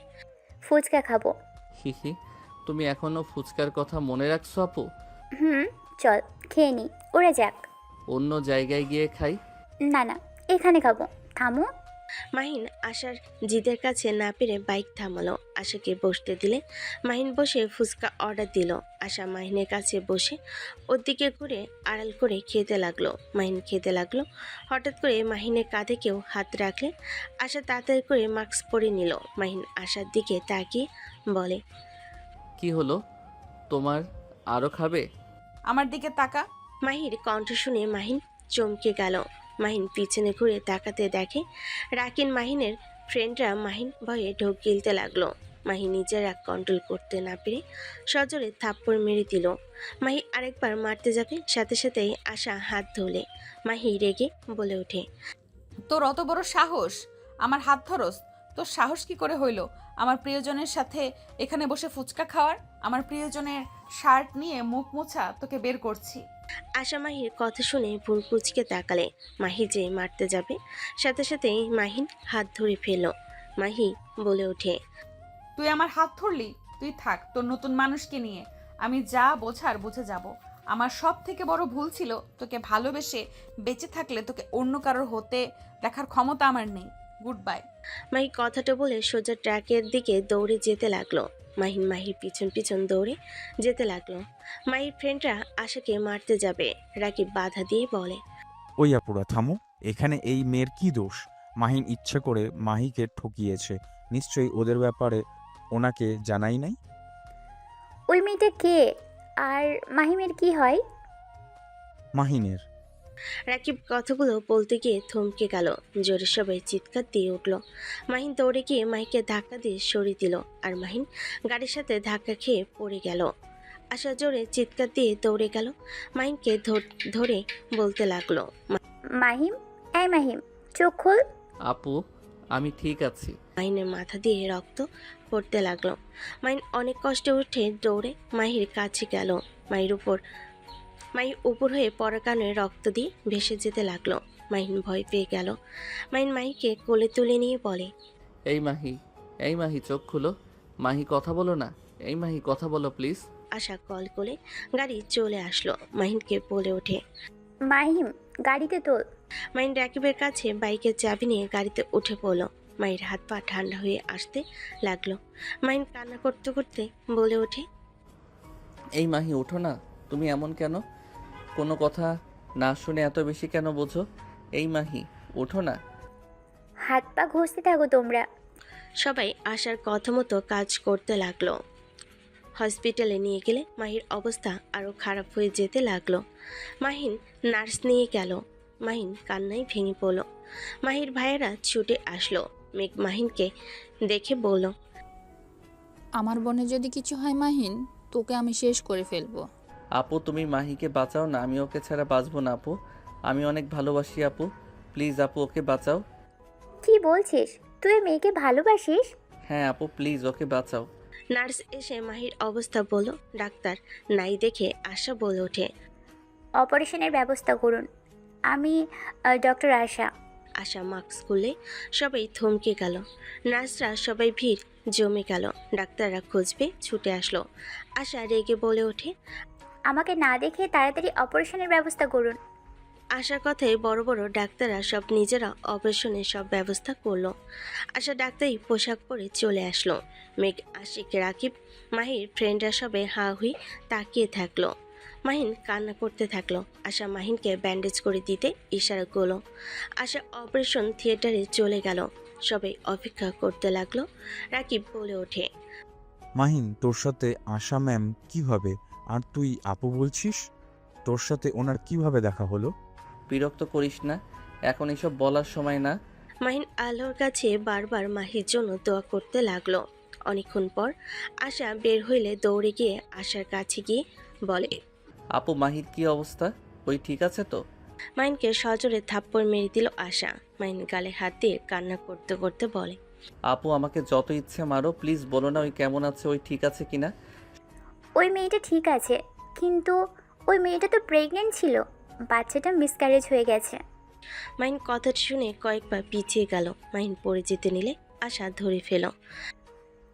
ফুচকা খাবো। হিহি, তুমি এখনো ফুচকার কথা মনে রাখছো আপু? চল খেয়ে নি, ওরা যাক। অন্য জায়গায় গিয়ে খাই। না না, এখানে খাবো, থামো। মাহিন আশার জিদের কাছে না পেরে বাইক থামালো। আশাকে বসতে দিলে মাহিন বসে ফুচকা অর্ডার দিল। আশা মাহিনের কাছে বসে ওর দিকে ঘুরে আড়াল করে খেতে লাগলো। মাহিন খেতে লাগলো। হঠাৎ করে মাহিনের কাঁধে কেউ হাত রাখলে আশা তাড়াতাড়ি করে মাস্ক পরে নিল। মাহিন আশার দিকে তাকিয়ে বলে। কি হলো তোমার, আরো খাবে? আমার দিকে তাকা। মাহির কণ্ঠ শুনে মাহিন চমকে গেল। মাহিন পিছনে ঘুরে তাকাতে দেখে রাকিন মাহিনের ফ্রেন্ডরা মাহিন ভয়ে ঢোক গিলতে লাগলো। মাহি নিজের রাগ কন্ট্রোল করতে না পেরে সজোরে থাপ্পড় মেরে দিল। মাহি আরেকবার মারতে যাবে, সাথে সাথেই আশা হাত ধরলে। মাহি রেগে বলে ওঠে, তোর অত বড় সাহস, আমার হাত ধরস? তোর সাহস কি করে হইল আমার প্রিয়জনের সাথে এখানে বসে ফুচকা খাওয়ার? আমার প্রিয়জনের শার্ট নিয়ে মুখ মোছা তোকে বের করছি। আশা মাহির কথা শুনে ভুল কুচকে তাকালে। মাহি যে মারতে যাবে, সাথে সাথেই মাহিন হাত ধরে ফেলল। মাহি বলে ওঠে, তুই আমার হাত ধরলি? তুই থাক তোর নতুন মানুষকে নিয়ে, আমি যা বোঝার বুঝে যাব। আমার সব থেকে বড় ভুল ছিল তোকে ভালোবেসে বেঁচে থাকলে তোকে অন্য কারোর হতে দেখার ক্ষমতা আমার নেই। Good bye. মাহি কথাটা বলে সোজা ট্র্যাকের দিকে দৌড়ে যেতে লাগলো। মাহির পিছন পিছন দৌড়ে যেতে লাগলো। মাহির ফ্রেন্ডরা আশাকে মারতে যাবে, রাকিব বাধা দিয়ে বলে, ওই আপুরা থামো, এখানে এই মেয়ের কি দোষ? মাহিন ইচ্ছে করে মাহিকে ঠকিয়েছে, নিশ্চয়ই ওদের ব্যাপারে ওনাকে জানাই নাই। ওই মেয়েটা কে? আর মাহিমের কি হয়? মাহিনের। রাকিব কথাগুলো বলতে গিয়ে থমকে গেল। জোরে সবাই চিৎকার দিয়ে উঠল। মাহিন দৌড়ে গিয়ে মাহিকে ধাক্কা দিয়ে সরিয়ে দিল, আর মাহিন গাড়ির সাথে ধাক্কা খেয়ে পড়ে গেল। আশা জোরে চিৎকার দিয়ে দৌড়ে গেল, মাহিনকে ধরে বলতে লাগলো, মাহিম, এই মাহিম, চোখ খোল। আপু আমি ঠিক আছি। মাহিনের মাথা দিয়ে রক্ত পড়তে লাগলো। মাহিন অনেক কষ্টে উঠে দৌড়ে মাহির কাছে গেল। মাহির উপর হয়ে পড়া কানে রক্ত দিয়ে ভেসে যেতে লাগলো। মাহিন ভয় পেয়ে গেল। মাহিকে কোলে তুলে নিয়ে বলে, এই মাহি চোখ খুলো। মাহি কথা বলো না, এই মাহি কথা বলো প্লিজ। আশা কল করে গাড়ি চলে আসলো। মাহিনকে বলে ওঠে, মাহিম, গাড়িতে তোল। মাহিন রাকিবের কাছে বাইকের চাবি নিয়ে গাড়িতে উঠে পড়লো। মাহির হাত পা ঠান্ডা হয়ে আসতে লাগলো। মাহিন কান্না করতে করতে বলে ওঠে, এই মাহি ওঠো না, তুমি এমন কেন? কোনো কথা না শুনে এত বেশি কেন বোঝো? এই মাহি ওঠো না। হাত পা ঘষতে থাকো তোমরা। সবাই আশার কথা মতো কাজ করতে লাগলো। হসপিটালে নিয়ে গেলে মাহির অবস্থা আরও খারাপ হয়ে যেতে লাগলো। মাহিন নার্স নিয়ে গেল। মাহিন কান্নায় ভেঙে পড়ল। মাহির ভাইয়েরা ছুটে আসলো। মেঘ মাহিনকে দেখে বলল, আমার বোনের যদি কিছু হয় মাহিন, তোকে আমি শেষ করে ফেলবো। আপু তুমি মাহিকে বাঁচাও না, আমি ওকে ছাড়া বাঁচবো না আপু। আমি অনেক ভালোবাসি আপু, প্লিজ আপু ওকে বাঁচাও। কি বলছিস? তুই মেয়েকে ভালোবাসিস? হ্যাঁ আপু প্লিজ ওকে বাঁচাও। নার্স এসে মাহির অবস্থা বলল। ডাক্তার নাই দেখে আশা বলে ওঠে, অপারেশনের ব্যবস্থা করুন। আমি ডক্টর আশা। আশা মাস্ক খুলে সবাই থমকে গেল। নার্সরা সবাই ভিড় জমে গেল। ডাক্তাররা খুঁজবে ছুটে আসলো। আশা রেগে বলে ওঠে, আমাকে না দেখে তাড়াতাড়ি অপারেশনের ব্যবস্থা করুন। আশার কথায় বড় বড় ডাক্তাররা সব নিজেরা অপারেশনের সব ব্যবস্থা করলো। আশা ডাক্তারি পোশাক পরে চলে আসলো। মেঘ, আশিক, রাকিব, মাহির ফ্রেন্ডরা সবে হা হুই তাকিয়ে থাকলো। মাহিন কান্না করতে থাকলো। আশা মাহিনকে ব্যান্ডেজ করে দিতে ইশারা করলো। আশা অপারেশন থিয়েটারে চলে গেল। সবাই অপেক্ষা করতে লাগলো। রাকিব বলে ওঠে, মাহিন, তোর সাথে আশা ম্যাম কিভাবে? আর তুই আপু বলছিস, তোর সাথে ওনার কিভাবে দেখা হলো? বিরক্ত করিস না, এখন এসব বলার সময় না। মাহিন আল্লাহর কাছে বারবার মাহির জন্য দোয়া করতে লাগলো। অনেকক্ষণ পর আশা বের হইলে দৌড়ে গিয়ে আশার কাছে গিয়ে বলে, আপু মাহির কি অবস্থা? ওই ঠিক আছে তো? মাহিনকে সজোরে থাপ্পড় মেরে দিল আশা। মাহিন গালে হাত দিয়ে কান্না করতে করতে বলে, আপু আমাকে যত ইচ্ছে মারো, প্লিজ বলো না ওই কেমন আছে, ওই ঠিক আছে কিনা। ওই মেয়েটা ঠিক আছে, কিন্তু ওই মেয়েটা তো প্রেগনেন্ট ছিল। বাচ্চাটা মিসক্যারেজ হয়ে গেছে। মাহিন কথাটা শুনে কয়েকবার পিছিয়ে গেল। মাহিন পড়ে যেতে নিলে আশা ধরে ফেল।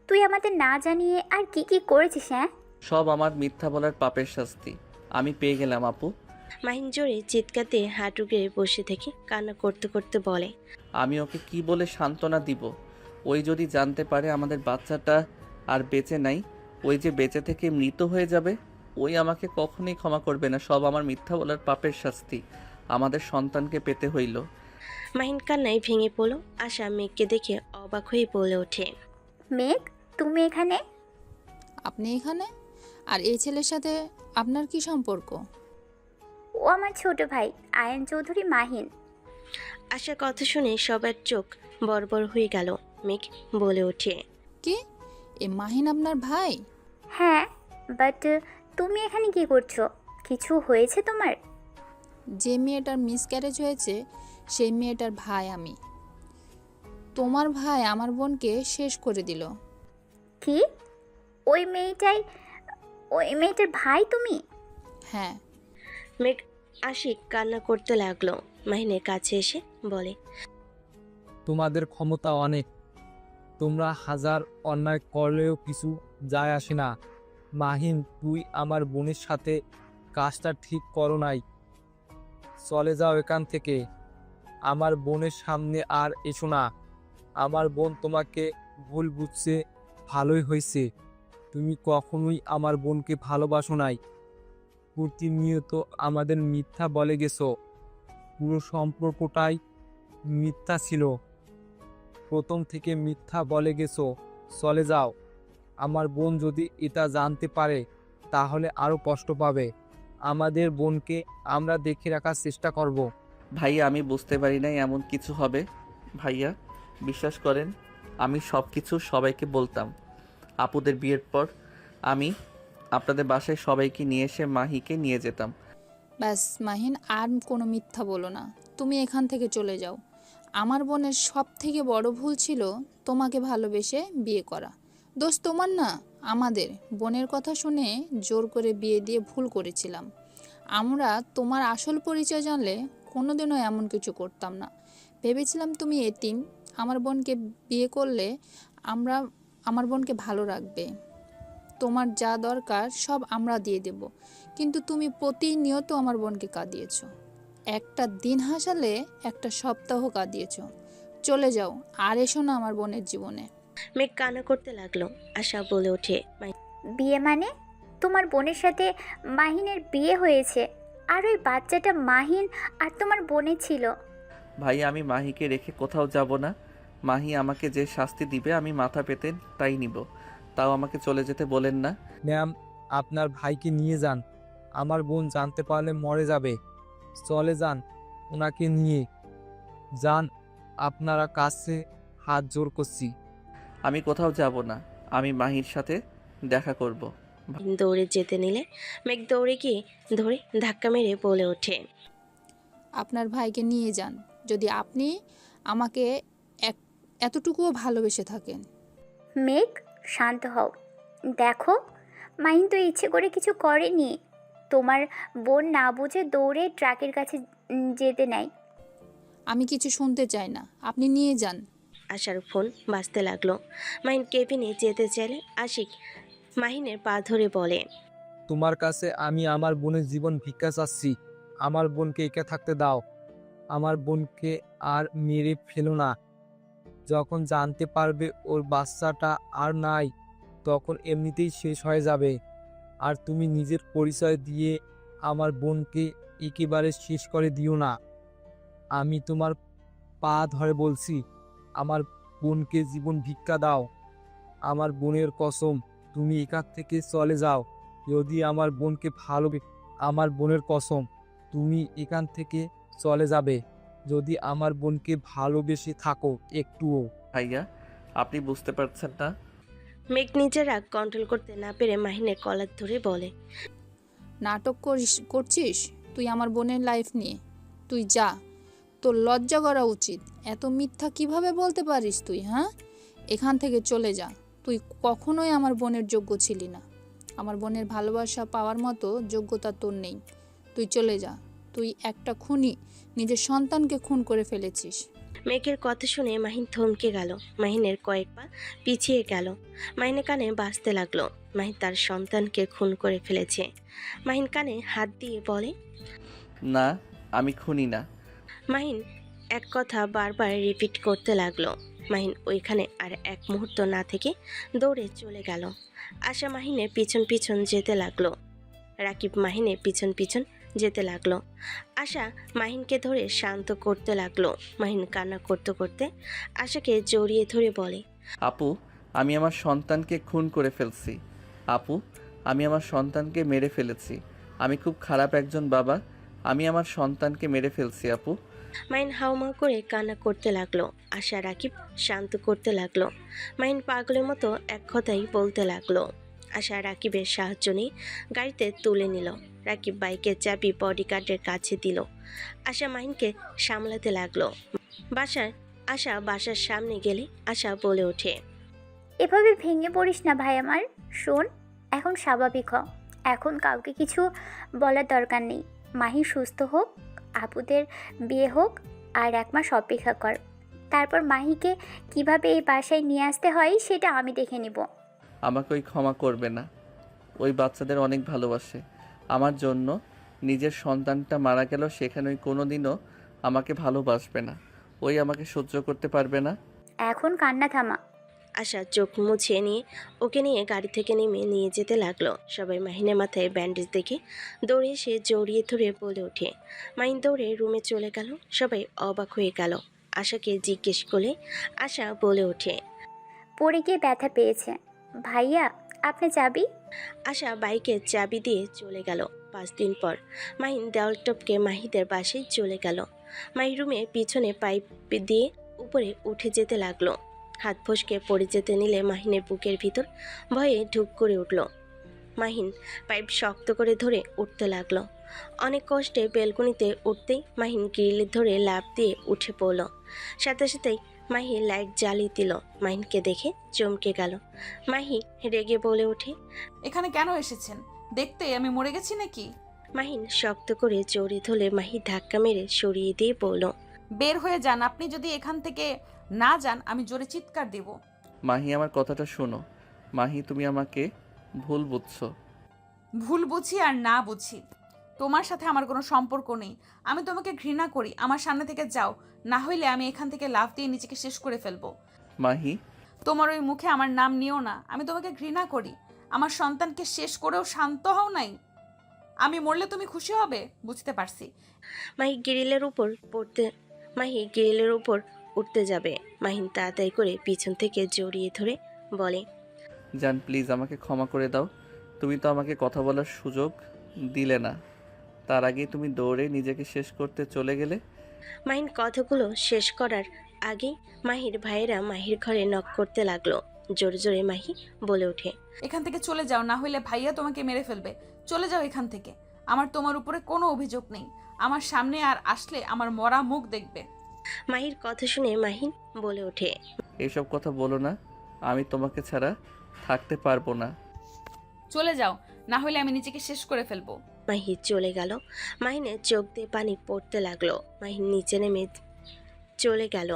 তুই আমাদের না জানিয়ে আর কি কি করেছিস? হ্যাঁ, সব আমার মিথ্যা বলার পাপের শাস্তি আমি পেয়ে গেলাম আপু। মাহিন জোরে চিৎকার দিয়ে হাঁটু গেড়ে বসে থেকে কান্না করতে করতে বলে, আমি ওকে কি বলে সান্ত্বনা দিব? ওই যদি জানতে পারে আমাদের বাচ্চাটা আর বেঁচে নাই, ওই যে বেঁচে থেকে মৃত হয়ে যাবে, ওই আমাকে কখনোই ক্ষমা করবে না। সব আমার মিথ্যা বলার পাপের শাস্তি আমাদের সন্তানকে পেতে হইল। মাহিন কান্নায় ভেঙে পড়ল। আশা মেঘকে দেখে অবাক হয়ে বলে ওঠে, মেঘ, তুমি এখানে? আপনি এখানে? আর এই ছেলের সাথে আপনার কি সম্পর্ক? ও আমার ছোট ভাই আয়ান চৌধুরী মাহিন। আশার কথা শুনে সবার চোখ বড় বড় হয়ে গেল। মেঘ বলে ওঠে, কি? এ মাহিন আপনার ভাই? হ্যাঁ, বাট তুমি এখানে কি করছো? কিছু হয়েছে তোমার? যে মেয়েটার মিসক্যারেজ হয়েছে সেই মেয়েটার ভাই আমি। তোমার ভাই আমার বোনকে শেষ করে দিল। কি? ওই মেয়েটার ভাই তুমি? হ্যাঁ। মেঘ আশিক কান্না করতে লাগলো। মাহিনের কাছে এসে বলে, তোমাদের ক্ষমতা অনেক, তোমরা হাজার অন্যায় করলেও কিছু যায় আসে না। মাহিন, তুই আমার বোনের সাথে কাজটা ঠিক করো নাই, চলে যাও এখান থেকে। আমার বোনের সামনে আর এসো না। আমার বোন তোমাকে ভুল বুঝছে, ভালোই হয়েছে। তুমি কখনোই আমার বোনকে ভালোবাসো নাই, প্রতিনিয়ত আমাদের মিথ্যা বলে গেছো। পুরো সম্পর্কটাই মিথ্যা ছিল, প্রথম থেকে মিথ্যা বলে গেছো। চলে যাও। আমার বোন যদি এটা জানতে পারে তাহলে আরও কষ্ট পাবে। আমাদের বোনকে আমরা দেখে রাখার চেষ্টা করব। ভাইয়া আমি বুঝতে পারি নাই এমন কিছু হবে। ভাইয়া বিশ্বাস করেন, আমি সব কিছু সবাইকে বলতাম। আপুদের বিয়ের পর আমি আপনাদের বাসায় সবাইকে নিয়ে এসে মাহিকে নিয়ে যেতাম। ব্যাস মাহিন, আর কোনো মিথ্যা বলো না। তুমি এখান থেকে চলে যাও। আমার বোনের সব থেকে বড় ভুল ছিল তোমাকে ভালোবেসে বিয়ে করা। দোষ তোমার না, আমাদের। বোনের কথা শুনে জোর করে বিয়ে দিয়ে ভুল করেছিলাম। আমরা তোমার আসল পরিচয় জানলে কোনোদিনও এমন কিছু করতাম না। ভেবেছিলাম তুমি এতিম, আমার বোনকে বিয়ে করলে আমার বোনকে ভালো রাখবে, তোমার যা দরকার সব আমরা দিয়ে দেব। কিন্তু তুমি প্রতিনিয়ত আমার বোনকে কাঁদিয়েছো। একটা দিন হাসালে একটা সপ্তাহ কাঁদিয়েছো। চলে যাও, আর এসো না আমার বোনের জীবনে। মেঘ কান্না করতে লাগলো। আশা বলে ওঠে, বিয়ে মানে? তোমার বোনের সাথে মাহিনের বিয়ে হয়েছে, আর ওই বাচ্চাটা মাহিন আর তোমার বোনের ছিল। ভাইয়া আমি মাহিকে রেখে কোথাও যাব না। মাহি আমাকে যে শাস্তি দিবে আমি মাথা পেতে তাই নিব। তাও আমাকে চলে যেতে বলেন না। ম্যাম, আপনার ভাইকে নিয়ে যান। আমার বোন জানতে পারলে মরে যাবে। চলে যান, ওনাকে নিয়ে যান। আপনারা কাছে হাত জোর করছি। আমি কোথাও যাব না, আমি মাহির সাথে দেখা করব। দৌড়ে যেতে নিলে মেঘ দৌড়ে গিয়ে ধরে ধাক্কা মেরে বলে ওঠে, আপনার ভাইকে নিয়ে যান যদি আপনি আমাকে এতটুকুও ভালোবেসে থাকেন। মেঘ, শান্ত হও। দেখো, মাহিন তো ইচ্ছে করে কিছু করেনি। তোমার বোন না বুঝে দৌড়ে ট্রাকের কাছে যেতে নাই। আমি কিছু শুনতে চাই না, আপনি নিয়ে যান। আশার ফোন বাজতে লাগলো। মাহিন কেবিনে যেতে চাইলে আশিক মাহিনের পা ধরে বলে, তোমার কাছে আমি আমার বোনের জীবন ভিক্ষা চাচ্ছি। আমার বোনকে একা থাকতে দাও। আমার বোনকে আর মেরে ফেলো না। যখন জানতে পারবে ওর বাচ্চাটা আর নাই, তখন এমনিতেই শেষ হয়ে যাবে। আর তুমি নিজের পরিচয় দিয়ে আমার বোনকে একেবারে শেষ করে দিও না। আমি তোমার পা ধরে বলছি, আমার বোনকে জীবন ভিক্ষা দাও। আমার বোনের কসম, তুমি এখান থেকে চলে যাও। যদি আমার বোনকে আমার বোনের কসম, তুমি এখান থেকে চলে যাবে যদি আমার বোনকে ভালোবেসে থাকো একটুও। ভাইয়া আপনি বুঝতে পারছেন না। মেঘ নিজের রাগ কন্ট্রোল করতে না পেরে মাহিনের কলার ধরে বলে, নাটক করছিস তুই আমার বোনের লাইফ নিয়ে? তুই যা, তোর লজ্জা করা উচিত। এত মিথ্যা কিভাবে বলতে পারিস তুই? হ্যাঁ, এখান থেকে চলে যা। তুই কখনোই আমার বোনের যোগ্য ছিলি না। আমার বোনের ভালোবাসা পাওয়ার মতো যোগ্যতা তোর নেই। তুই চলে যা। তুই একটা খুনি, নিজের সন্তানকে খুন করে ফেলেছিস। মেঘের কথা শুনে মাহিন থমকে গেল। মাহিনের কয়েক পা পিছিয়ে গেল। মাহিনের কানে বাজতে লাগলো, মাহিন তার সন্তানকে খুন করে ফেলেছে। মাহিন কানে হাত দিয়ে বলে, না আমি খুনি না। মাহিন এক কথা বারবার রিপিট করতে লাগলো। মাহিন ওইখানে আর এক মুহূর্ত না থেকে দৌড়ে চলে গেল। আশা মাহিনের পিছন পিছন যেতে লাগলো। রাকিব মাহিনের পিছন পিছন যেতে লাগলো। আশা মাহিনকে ধরে শান্ত করতে লাগলো। মাহিন কান্না করতে করতে আশাকে জড়িয়ে ধরে বলে, আপু আমি আমার সন্তানকে খুন করে ফেলছি। আপু আমি আমার সন্তানকে মেরে ফেলেছি। আমি খুব খারাপ একজন বাবা। আমি আমার সন্তানকে মেরে ফেলছি আপু। মাহিন হাউমা করে কান্না করতে লাগলো। আশা রাকিব শান্ত করতে লাগলো। মাহিন পাগলের মতো এক কথাই বলতে লাগলো। আশা রাকিবের সাহায্য নিয়ে গাড়িতে তুলে নিল। রাকিব বাইকের চাবি বডিগার্ডের কাছে দিল। আশা মাহিনকে সামলাতে লাগলো। বাসার সামনে গেলে আশা বলে ওঠে, এভাবে ভেঙে পড়িস না ভাই আমার। শোন, এখন স্বাভাবিক হ। এখন কাউকে কিছু বলার দরকার নেই। মাহি সুস্থ হোক, আপুদের বিয়ে হোক, আর 1 মাস অপেক্ষা কর। তারপর মাহিকে কিভাবে এই বাসায় নিয়ে আসতে হয় সেটা আমি দেখে নিব। আমাকে ওই ক্ষমা করবে না। ওই বাচ্চাদের অনেক ভালোবাসে। আমার জন্য নিজের সন্তানটা মারা গেল, সেখানে ওই কোনোদিনও আমাকে ভালোবাসবে না। ওই আমাকে সহ্য করতে পারবে না। এখন কান্না থামা। আশা চোখ মুছে নিয়ে ওকে নিয়ে গাড়ি থেকে নেমে নিয়ে যেতে লাগলো। সবাই মাহিনের মাথায় ব্যান্ডেজ দেখে দৌড়ে এসে জড়িয়ে ধরে বলে ওঠে। মাহিন দৌড়ে রুমে চলে গেল। সবাই অবাক হয়ে গেল। আশাকে জিজ্ঞেস করলে আশা বলে ওঠে, পড়ে গিয়ে ব্যথা পেয়েছে। ভাইয়া, আপনি চাবি? আশা বাইকের চাবি দিয়ে চলে গেল। 5 দিন পর মাহিন দেওয়াল টপকে মাহিদের বাসায় চলে গেল। মাহি রুমে পিছনে পাইপ দিয়ে উপরে উঠে যেতে লাগলো। হাত ফসকে পড়ে যেতে নিলে মাহিনের বুকের ভিতর ভয়ে ঢুক করে উঠল। মাহিন পাইপ শক্ত করে ধরে উঠতে লাগলো। অনেক কষ্টে বেলকনিতে উঠতেই মাহিন গ্রিল ধরে লাফ দিয়ে উঠে পড়ল। সাথে সাথেই মাহি লাইট জ্বালিয়ে দিল। মাহিনকে দেখে চমকে গেল। মাহি রেগে বলে ওঠে, এখানে কেন এসেছেন? দেখতে আমি মরে গেছি নাকি? মাহিন শক্ত করে জড়িয়ে ধরে মাহি ধাক্কা মেরে সরিয়ে দিয়ে বলল, বের হয়ে যান। আপনি যদি এখান থেকে না যান আমি জোরে চিৎকার দেব। মাহি, আমার কথাটা শোনো। মাহি, তুমি আমাকে ভুল বুঝছো। ভুল বুঝি আর না বুঝি, তোমার সাথে আমার কোনো সম্পর্ক নেই। আমি তোমাকে ঘৃণা করি। আমার সামনে থেকে যাও, না হইলে আমি এখান থেকে লাফ দিয়ে নিজেকে শেষ করে ফেলবো। মাহি, তোমার ওই মুখে আমার নাম নিও না। আমি তোমাকে ঘৃণা করি। আমার সন্তানকে শেষ করেও শান্ত হও নাই। আমি মরলে তুমি খুশি হবে, বুঝতে পারছি। মাহি গ্রিলের উপর উঠতে যাবে। মাহিন তাড়াতাড়ি করে পিছন থেকে জড়িয়ে ধরে বলে, জান প্লিজ আমাকে ক্ষমা করে দাও। তুমি তো আমাকে কথা বলার সুযোগ দিলে না। তার আগেই তুমি দৌড়ে নিজেকে শেষ করতে চলে গেলে। মাহিন কথাগুলো শেষ করার আগেই মাহির ভাইয়েরা মাহির ঘরে নক করতে লাগলো। জোরে জোরে মাহি বলে ওঠে, এখান থেকে চলে যাও, না হইলে ভাইয়া তোমাকে মেরে ফেলবে। চলে যাও এখান থেকে। আমার তোমার উপরে কোনো অভিযোগ নেই। আমার সামনে আর আসলে আমার মরা মুখ দেখবে। মাহির কথা শুনে মাহিন বলে ওঠে, এইসব কথা বলো না। আমি তোমাকে ছাড়া থাকতে পারবো না। চলে যাও, না হইলে আমি নিজেকে শেষ করে ফেলবো। মাহি চলে গেল। মাহিনের চোখ দিয়ে পানি পড়তে লাগলো। মাহিন নিচে নেমে চলে গেল।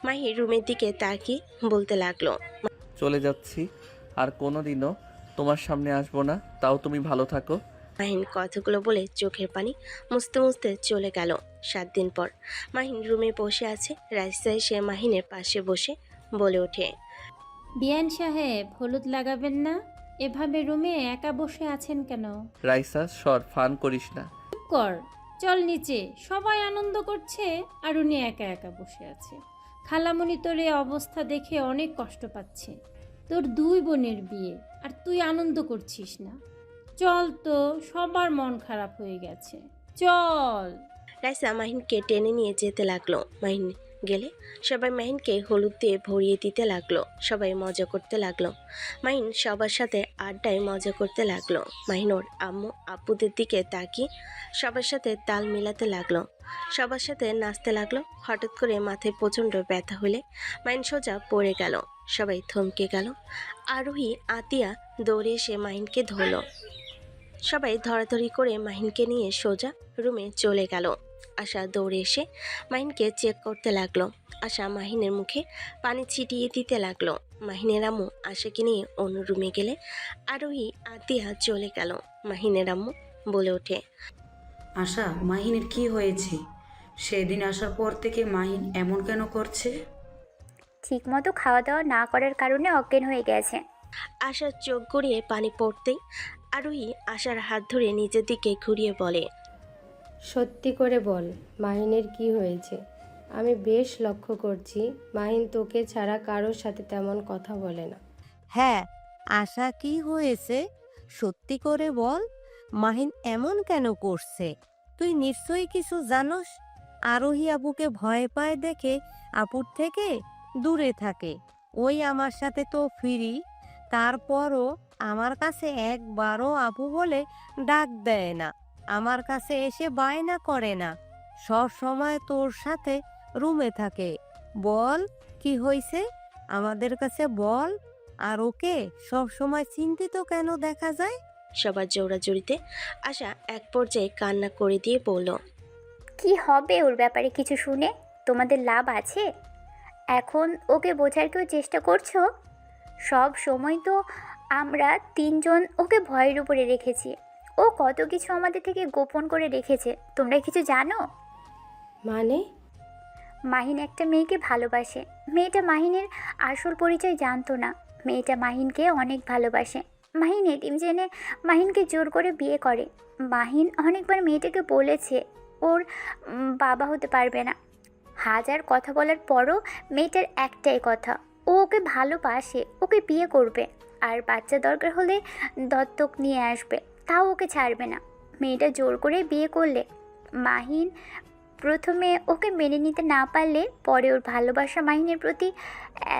মাহি রুমের দিকে তাকিয়ে বলতে লাগলো, চলে যাচ্ছি, আর কোনোদিনও তোমার সামনে আসবো না। তাও তুমি ভালো থাকো। মাহিন কথাগুলো বলে চোখের পানি মুছতে মুছতে চলে গেল। 7 দিন পর মাহিন রুমে বসে আছে। রাইসা এসে মাহিনের পাশে বসে বলে ওঠে, বিয়ান সাহেব, হলুদ লাগাবেন না? এভাবে রুমে একা বসে আছেন কেন? রাইসা, সর, ফান করিস না। চুপ কর, চল নিচে। সবাই আনন্দ করছে আর উনি একা একা বসে আছে। খালামণি তোর এই অবস্থা দেখে অনেক কষ্ট পাচ্ছে। তোর 2 বোনের বিয়ে আর তুই আনন্দ করছিস না। চল তো, সবার মন খারাপ হয়ে গেছে, চল। রাইসা মাহিনকে টেনে নিয়ে যেতে লাগলো। মাহিন গেলে সবাই মাহিনকে হলুদ দিয়ে ভরিয়ে দিতে লাগলো। সবাই মজা করতে লাগলো। মাহিন সবার সাথে আড্ডায় মজা করতে লাগলো। মাহিন ওর আম্মু আপুদের দিকে তাকিয়ে সবার সাথে তাল মিলাতে লাগলো। সবার সাথে নাচতে লাগলো। হঠাৎ করে মাথায় প্রচণ্ড ব্যথা হলে মাহিন সোজা পড়ে গেল। সবাই থমকে গেল। আরোহী আতিয়া দৌড়ে এসে মাহিনকে ধরলো। সবাই ধরাধরি করে মাহিনকে নিয়ে সোজা রুমে চলে গেল। আশা দৌড়ে এসে মাহিনকে চেক করতে লাগলো। আশা মাহিনের মুখে পানি ছিটিয়ে দিতে লাগলো। মাহিনের আম্মু আশাকে নিয়ে অন্য রুমে গেলে আরোহী আতিয়া চলে গেল। মাহিনের আম্মু বলে ওঠে, আশা, মাহিনের কি হয়েছে? সেদিন আসার পর থেকে মাহিন এমন কেন করছে? ঠিকমতো খাওয়া দাওয়া না করার কারণে অজ্ঞান হয়ে গেছে। আশার চোখ গড়িয়ে পানি পড়তেই আরোহী আশার হাত ধরে নিজের দিকে ঘুরিয়ে বলে, সত্যি করে বল, মাহিনের কি হয়েছে? আমি বেশ লক্ষ্য করছি মাহিন তোকে ছাড়া কারোর সাথে তেমন কথা বলে না। হ্যাঁ, আশা কি হয়েছে সত্যি করে বল। মাহিন এমন কেন করছে? তুই নিশ্চয়ই কিছু জানোস। আরোহী আপুকে ভয় পায় দেখে আপুর থেকে দূরে থাকে। ওই আমার সাথে তো ফিরি, তারপরও আমার কাছে একবারও আপু বলে ডাক দেয় না। আমার কাছে এসে বায়না করে না, সব সময় তোর সাথে রুমে থাকে। বল কি হয়েছে আমাদের কাছে বল। আর ওকে সব সময় চিন্তিত কেন দেখা যায়? সবার জোড়াজুড়িতে আশা এক পর্যায়ে কান্না করে দিয়ে বলল, কি হবে ওর ব্যাপারে কিছু শুনে? তোমাদের লাভ আছে? এখন ওকে বোঝার কেউ চেষ্টা করছো? সব সময় তো আমরা তিনজন ওকে ভয়ের উপরে রেখেছি। ও কত কিছু আমাদের থেকে গোপন করে রেখেছে, তোমরা কিছু জানো? মানে? মাহিন একটা মেয়েকে ভালোবাসে। মেয়েটা মাহিনের আসল পরিচয় জানতো না। মেয়েটা মাহিনকে অনেক ভালোবাসে। মাহিন এতিম জেনে মাহিনকে জোর করে বিয়ে করে। মাহিন অনেকবার মেয়েটাকে বলেছে ওর বাবা হতে পারবে না। হাজার কথা বলার পরও মেয়েটার একটাই কথা, ও ওকে ভালোবাসে, ওকে বিয়ে করবে, আর বাচ্চা দরকার হলে দত্তক নিয়ে আসবে, তাও ওকে ছাড়বে না। মেয়েটা জোর করে বিয়ে করলে মাহিন প্রথমে ওকে মেনে নিতে না পারলে পরে ওর ভালোবাসা মাহিনের প্রতি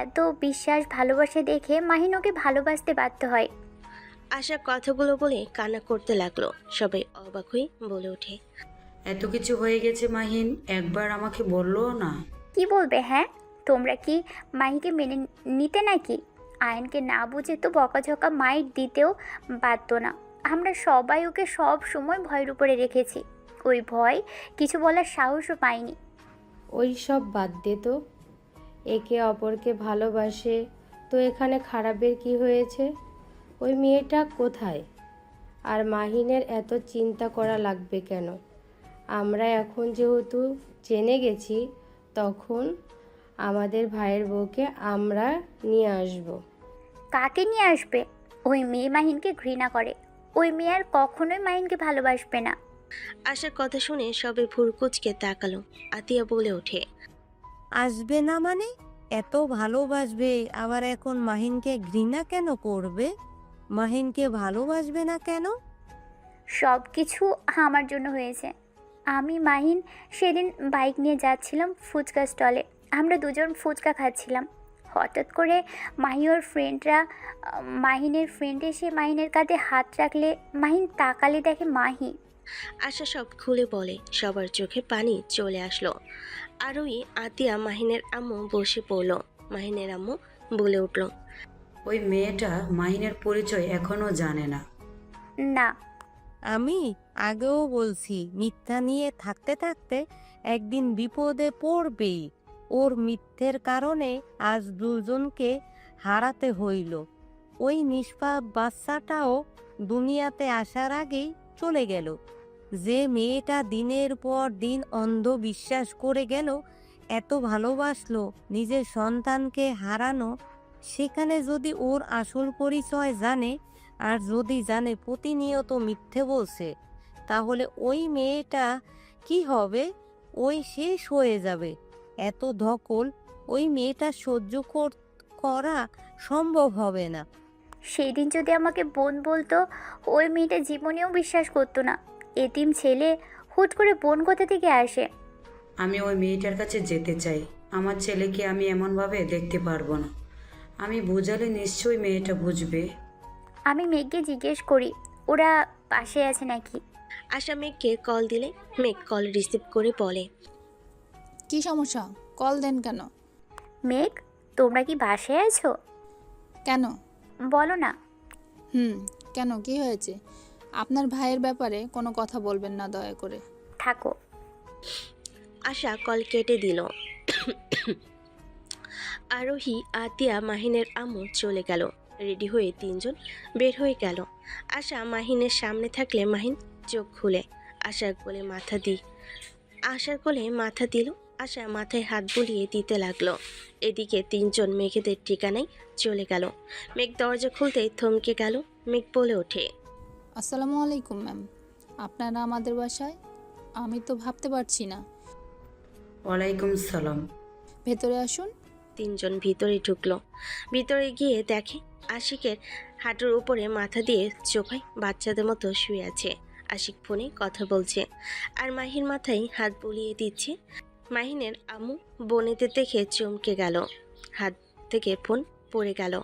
এত বিশ্বাস ভালোবাসা দেখে মাহিন ওকে ভালোবাসতে বাধ্য হয়। আশা কথাগুলো বলে কান্না করতে লাগলো। সবাই অবাক হয়ে বলে ওঠে, এত কিছু হয়ে গেছে মাহিন একবার আমাকে বললো না? কি বলবে? হ্যাঁ, তোমরা কি মাহিকে মেনে নিতে নাকি? আয়নকে না বুঝে তো বকাঝকা মাইর দিতেও বাধ্য না। আমরা সবাই ওকে সব সময় ভয়ের উপরে রেখেছি। ওই ভয় কিছু বলার সাহসও পাইনি। ওই সব বাদ দে তো। একে অপরকে ভালোবাসে তো এখানে খারাপের কি হয়েছে? ওই মেয়েটা কোথায়? আর মাহিনের এত চিন্তা করা লাগবে কেন? আমরা এখন যেহেতু জেনে গেছি, তখন আমাদের ভাইয়ের বউকে আমরা নিয়ে আসব। কাকে নিয়ে আসবে? ওই মেয়ে মাহিনকে ঘৃণা করে। ওই মেয়ে আর কখনোই মাহিনকে ভালোবাসবে না। আশার কথা শুনে সবে ভুরকুচকে তাকালো। আতিয়া বলে ওঠে, আসবে না মানে? এত ভালোবাসবে আবার এখন মাহিনকে ঘৃণা কেন করবে? মাহিনকে ভালোবাসবে না কেন? সব কিছু আমার জন্য হয়েছে। আমি মাহিন সেদিন বাইক নিয়ে যাচ্ছিলাম ফুচকা স্টলে। আমরা দুজন ফুচকা খাচ্ছিলাম। হঠাৎ করে ওর ফ্রেন্ডরা মাহিনের ফ্রেন্ড এসে মাহিনের কাঁধে হাত রাখলে মাহিন তাকালে দেখে মাহি। আশা সব খুলে বলে। সবার চোখে পানি চলে আসলো। আরোই আতিয়া মাহিনের আম্মু বসে পড়ল। মাহিনের আম্মু বলে উঠল, ওই মেয়েটা মাহিনের পরিচয় এখনো জানে না। না, আমি আগেও বলছি, মিথ্যা নিয়ে থাকতে থাকতে একদিন বিপদে পড়বেই। ওর মিথ্যের কারণে আজ দুজনকে হারাতে হইল। ওই নিষ্পাপ বাচ্চাটাও দুনিয়াতে আসার আগেই চলে গেল। যে মেয়েটা দিনের পর দিন অন্ধ বিশ্বাস করে গেল, এত ভালোবাসলো, নিজের সন্তানকে হারানো, সেখানে যদি ওর আসল পরিচয় জানে, আর যদি জানে প্রতিনিয়ত মিথ্যে বলছে, তাহলে ওই মেয়েটা কি হবে? ওই শেষ হয়ে যাবে। এত ধকল ওই মেয়েটা সহ্য করা সম্ভব হবে না। সেই দিন যদি আমাকে বোন বলতো, ওই মেয়েটা জীবনেও বিশ্বাস করতো না। এতিম ছেলে, হুট করে বোন কোথা থেকে আসে? আমি ওই মেয়েটার কাছে যেতে চাই। আমার ছেলেকে আমি এমনভাবে দেখতে পারবো না। আমি বোঝালে নিশ্চয়ই মেয়েটা বুঝবে। আমি মেঘকে জিজ্ঞেস করি ওরা পাশে আছে নাকি। আশা মেঘকে কল দিলে মেঘ কল রিসিভ করে বলে, কি সমস্যা? কল দেন কেন? মেঘ, তোমরা কি বাসায় আছো? কেন? বলো না। কেন, কি হয়েছে? আপনার ভাইয়ের ব্যাপারে কোনো কথা বলবেন না দয়া করে। থাকো। আশা কল কেটে দিল। আরোহী আতিয়া মাহিনের আম্মু চলে গেল। রেডি হয়ে তিনজন বের হয়ে গেল। আশা মাহিনের সামনে থাকলে মাহিন চোখ খুলে আশার কোলে মাথা দিল। আশা মাথায় হাত বুলিয়ে দিতে লাগলো। এদিকে তিনজন মেঘেদের ঠিকানায় চলে গেল। মেঘ দরজা খুলতেই থমকে গেল। মেঘ বলে ওঠে, আসসালামু আলাইকুম ম্যাম, আপনারা আমাদের বাসায়? আমি তো ভাবতে পারছি না। ওয়ালাইকুম সালাম। ভেতরে আসুন। তিনজন ভিতরে ঢুকলো। ভিতরে গিয়ে দেখে আশিকের হাঁটুর উপরে মাথা দিয়ে সোফায় বাচ্চাদের মতো শুয়ে আছে। আশিক ফোনে কথা বলছে আর মাহির মাথায় হাত বুলিয়ে দিচ্ছে। মাহিনের আম্মু বোনেদের দেখে চমকে গেল, হাত থেকে ফোন পড়ে গেল।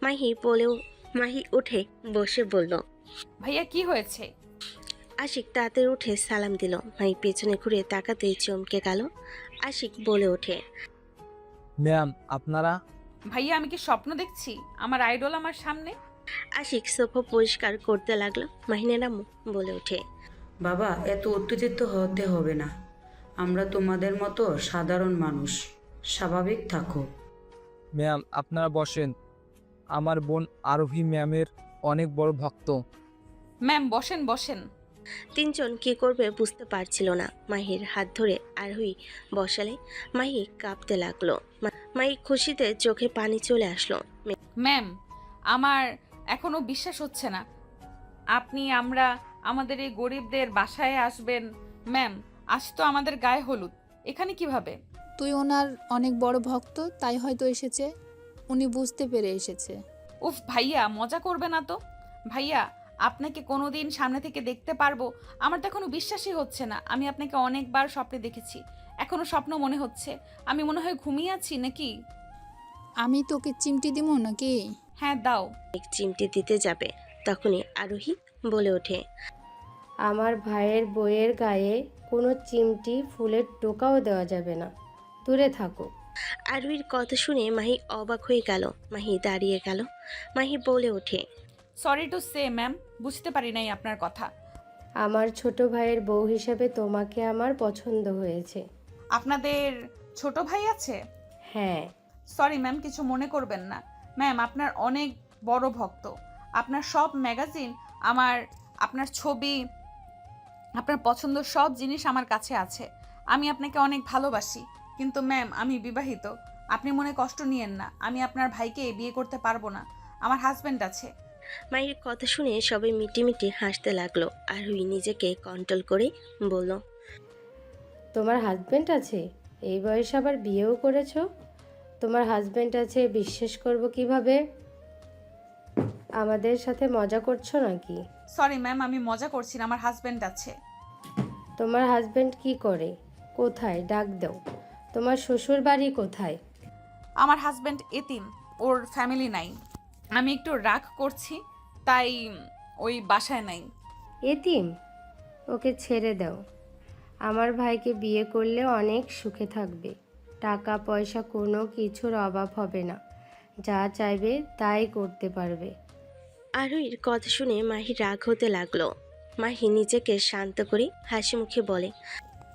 মাহি উঠে বসে বলল, ভাইয়া কি হয়েছে? আশিক তাড়াতাড়ি উঠে সালাম দিল। মাহি পেছনে ঘুরে তাকাতেই চমকে গেল। আশিক বলে ওঠে, ম্যাম আপনারা? ভাইয়া আমি কি স্বপ্ন দেখছি? আমার আইডল আমার সামনে। আশিক সোফা পরিষ্কার করতে লাগলো। মাহিনের আম্মু বলে ওঠে, বাবা এত উত্তেজিত হতে হবে না, আমরা তোমাদের মতো সাধারণ মানুষ, স্বাভাবিক থাকো। ম্যাম আপনারা বসেন, আমার বোন আরোহী ম্যামের অনেক বড় ভক্ত। ম্যাম বসেন বসেন। তিনজন কি করবে বুঝতে পারছিল না। মাহির হাত ধরে আরোহী বসালে মাহি কাঁপতে লাগলো। মাহি খুশিতে চোখে পানি চলে আসলো। ম্যাম আমার এখনো বিশ্বাস হচ্ছে না আমরা আমাদের এই গরিবদের বাসায় আসবেন। ম্যাম আজ তো আমাদের গায়ে হলুদ, এখানে কিভাবে? তুই ওনার অনেক বড় ভক্ত, তাই হয়তো এসেছে, উনি বুঝতে পেরে এসেছে। উফ ভাইয়া মজা করবে না তো। ভাইয়া আপনাকে কোনোদিন সামনে থেকে দেখতে পারবো আমার তো এখনো বিশ্বাসই হচ্ছে না। আমি আপনাকে অনেকবার স্বপ্নে দেখেছি, এখনো স্বপ্ন মনে হচ্ছে। আমি মনে হয় ঘুমিয়ে আছি নাকি? আমি তোকে চিমটি দিব নাকি? হ্যাঁ দাও। চিমটি দিতে যাবে তখনই আরোহী বলে ওঠে, আমার ভাইয়ের বইয়ের গায়ে কোনো চিমটি ফুলের টোকাও দেওয়া যাবে না, দূরে থাকো। আরোহীর কথা শুনে মাহি অবাক হয়ে গেল। মাহি দাঁড়িয়ে গেল। মাহি বলে ওঠে, সরি টু সে ম্যাম, বুঝতে পারি নাই আপনার কথা। আমার ছোট ভাইয়ের বউ হিসেবে তোমাকে আমার পছন্দ হয়েছে। আপনাদের ছোট ভাই আছে? হ্যাঁ। সরি ম্যাম, কিছু মনে করবেন না। ম্যাম আপনার অনেক বড় ভক্ত, আপনার সব ম্যাগাজিন, আপনার ছবি, আপনার পছন্দ সব জিনিস আমার কাছে আছে। আমি আপনাকে অনেক ভালোবাসি। কিন্তু ম্যাম আমি বিবাহিত, আপনি মনে কষ্ট নিয়েন না। আমি আপনার ভাইকে বিয়ে করতে পারবো না, আমার হাজব্যান্ড আছে। মায়ের কথা শুনে সবাই মিটিমিটি হাসতে লাগলো। আরোহী নিজেকে কন্ট্রোল করে বলল, তোমার হাজবেন্ড আছে? এই বয়সে আবার বিয়েও করেছো? তোমার হাজবেন্ড আছে বিশ্বাস করব কিভাবে? আমাদের সাথে মজা করছো নাকি? সরি ম্যাম, আমি মজা করছি না, আমার হাজব্যান্ড আছে। তোমার হাজবেন্ড কি করে? কোথায়? ডাক দাও। তোমার শ্বশুর বাড়ি কোথায়? আমার হাজব্যান্ড এতিম, ওর ফ্যামিলি নাই। আমি একটু রাগ করছি তাই ওই বাসায় নাই। এতিম? ওকে ছেড়ে দাও। আমার ভাইকে বিয়ে করলে অনেক সুখে থাকবে, টাকা পয়সা কোনো কিছুর অভাব হবে না, যা চাইবে তাই করতে পারবে। আরোহীর কথা শুনে মাহি রাগ হতে লাগলো। মাহি নিজেকে শান্ত করে হাসি মুখে বলে,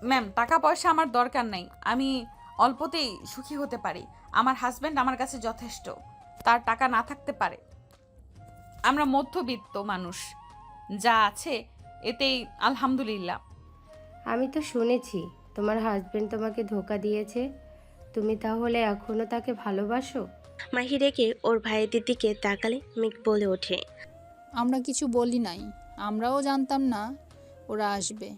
ম্যাম টাকা পয়সা আমার দরকার নাই, আমি অল্পতেই সুখী হতে পারি। আমার হাজব্যান্ড আমার কাছে যথেষ্ট। তার টাকা না থাকতে পারে, আমরা মধ্যবিত্ত মানুষ, যা আছে এতেই আলহামদুলিল্লাহ। আমি তো শুনেছি তোমার হাজবেন্ড তোমাকে ধোকা দিয়েছে, তুমি তাহলে এখনো তাকে ভালোবাসো? মাহি রেখে ওর ভাইয়ের দিকে তাকালে মেঘ বলে ওঠে, আমরা কিছু বলি নাই, আমরাও জানতাম না ওরা আসবে।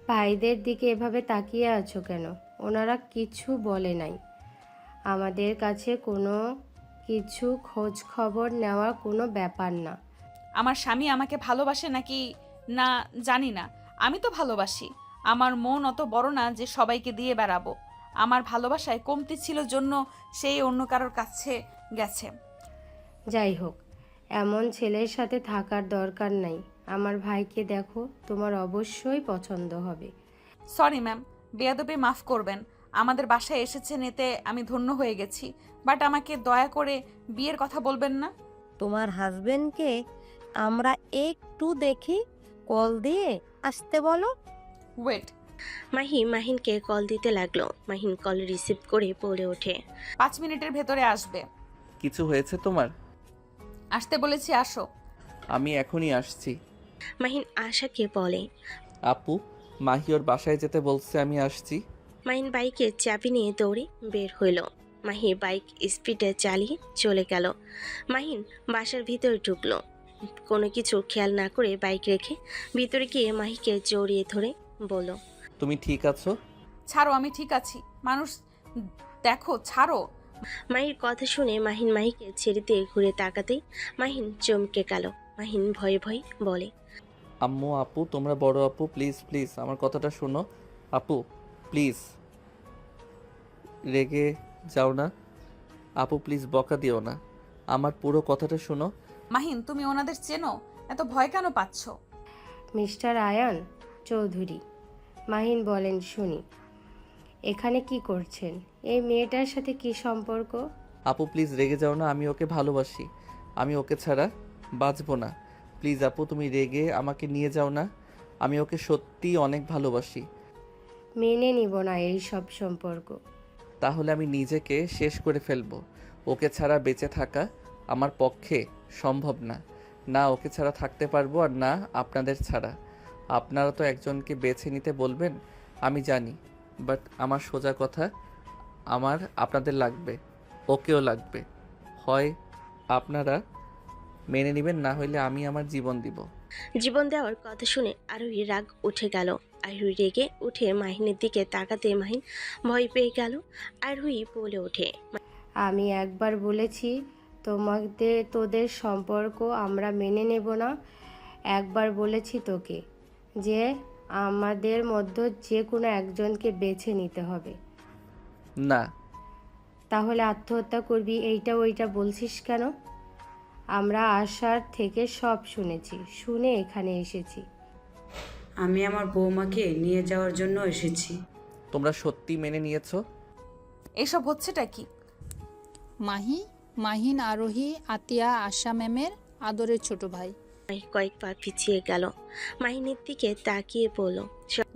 ভাইদের দিকে এভাবে তাকিয়ে আছো কেন? ওনারা কিছু বলে নাই। আমাদের কাছে কোনো কিছু খোঁজ খবর নেওয়ার কোনো ব্যাপার না। আমার স্বামী আমাকে ভালোবাসে নাকি না জানি না, আমি তো ভালোবাসি। আমার মন অত বড় না যে সবাইকে দিয়ে বেড়াবো। আমার ভালোবাসায় কমতি ছিল জন্য সেই অন্য কারোর কাছে গেছে। যাই হোক, এমন ছেলের সাথে থাকার দরকার নাই। আমার ভাইকে দেখো, তোমার অবশ্যই পছন্দ হবে। সরি ম্যাম, বেয়াদবি মাফ করবেন। আমাদের বাসায় এসেছেন এতে আমি ধন্য হয়ে গেছি, বাট আমাকে দয়া করে বিয়ের কথা বলবেন না। তোমার হাজবেন্ডকে আমরা একটু দেখি, কল দিয়ে আসতে বলো। ওয়েট। মাহি মাহিনকে কল দিতে লাগলো। মাহিন কল রিসিভ করে বলে ওঠে, 5 মিনিটের ভেতরে আসবে। কিছু হয়েছে তোমার? আসতে বলেছি, আসো। আমি এখনই আসছি। মাহিন আশাকে বলে, আপু মাহি ওর বাসায় যেতে বলছে, আমি আসছি। মাহিন বাইকের চাবি নিয়ে দৌড়ে বের হইল। মাহি বাইক স্পিডে চালিয়ে চলে গেল। মাহিন বাসার ভিতরে ঢুকলো। কোনো কিছু খেয়াল না করে বাইক রেখে ভিতরে গিয়ে মাহিকে জড়িয়ে ধরে বলল, তুমি ঠিক আছো? ছাড়ো, আমি ঠিক আছি। মানুষ দেখো, ছাড়ো। মাহির কথা শুনে মাহিন মাহিকে ছেড়ে দিয়ে ঘুরে তাকাতেই মাহিন চমকে গেল। মাহিন ভয়ে ভয়ে বলে, আম্মু আপু তোমরা বড় আপু, প্লিজ প্লিজ আমার কথাটা শোনো। আপু প্লিজ রেগে যাও না। আপু প্লিজ বকা দিও না, আমার পুরো কথাটা শোনো। মাহিন, তুমি ওনাদের চেনো? এত ভয় কেন পাচ্ছ? মিস্টার আয়ান চৌধুরী, মাহিন বলেন শুনি, এখানে কি করছেন? এই মেয়েটার সাথে কি সম্পর্ক? আপু প্লিজ রেগে যাও না, আমি ওকে ভালোবাসি, আমি ওকে ছাড়া বাঁচবো না। প্লিজ আপু তুমি রেগে আমাকে নিয়ে যাও না, আমি ওকে সত্যি অনেক ভালোবাসি। মেনে নিব না এই সব সম্পর্ক। তাহলে আমি নিজেকে শেষ করে ফেলবো। ওকে ছাড়া বেঁচে থাকা আমার পক্ষে সম্ভব না। না ওকে ছাড়া থাকতে পারবো, আর না আপনাদের ছাড়া। আপনারা তো একজনকে বেছে নিতে বলবেন আমি জানি, বাট আমার সোজা কথা, আমার আপনাদের লাগবে, ওকেও লাগবে। হয় আপনারা মেনে নেবেন, না হইলে আমি আমার জীবন দিব। জীবন দেওয়ার কথা শুনে আরোহী রাগ উঠে গেল। আরোহী রেগে উঠে মাহিনের দিকে তাকাতে মাহিন ভয় পেয়ে গেল। আরোহী বলে ওঠে, আমি একবার বলেছি তোদের সম্পর্ক আমরা মেনে নেব না। একবার বলেছি তোকে যে আমাদের মধ্যে যে কোনো একজনকে বেছে নিতে হবে। না তাহলে আত্মহত্যা করবি এইটা ওইটা বলছিস কেন? আমরা আশার থেকে সব শুনেছি, শুনে এখানে এসেছি। আমি আমার বৌমাকে নিয়ে যাওয়ার জন্য এসেছি। তোমরা সত্যি মেনে নিয়েছো? এসব হচ্ছেটা কি? মাহিন আরোহী আতিয়া আশা ম্যামের আদরের ছোট ভাই। মাহি কয়েক পা পিছিয়ে গেল, মাহিনের দিকে তাকিয়ে বলল,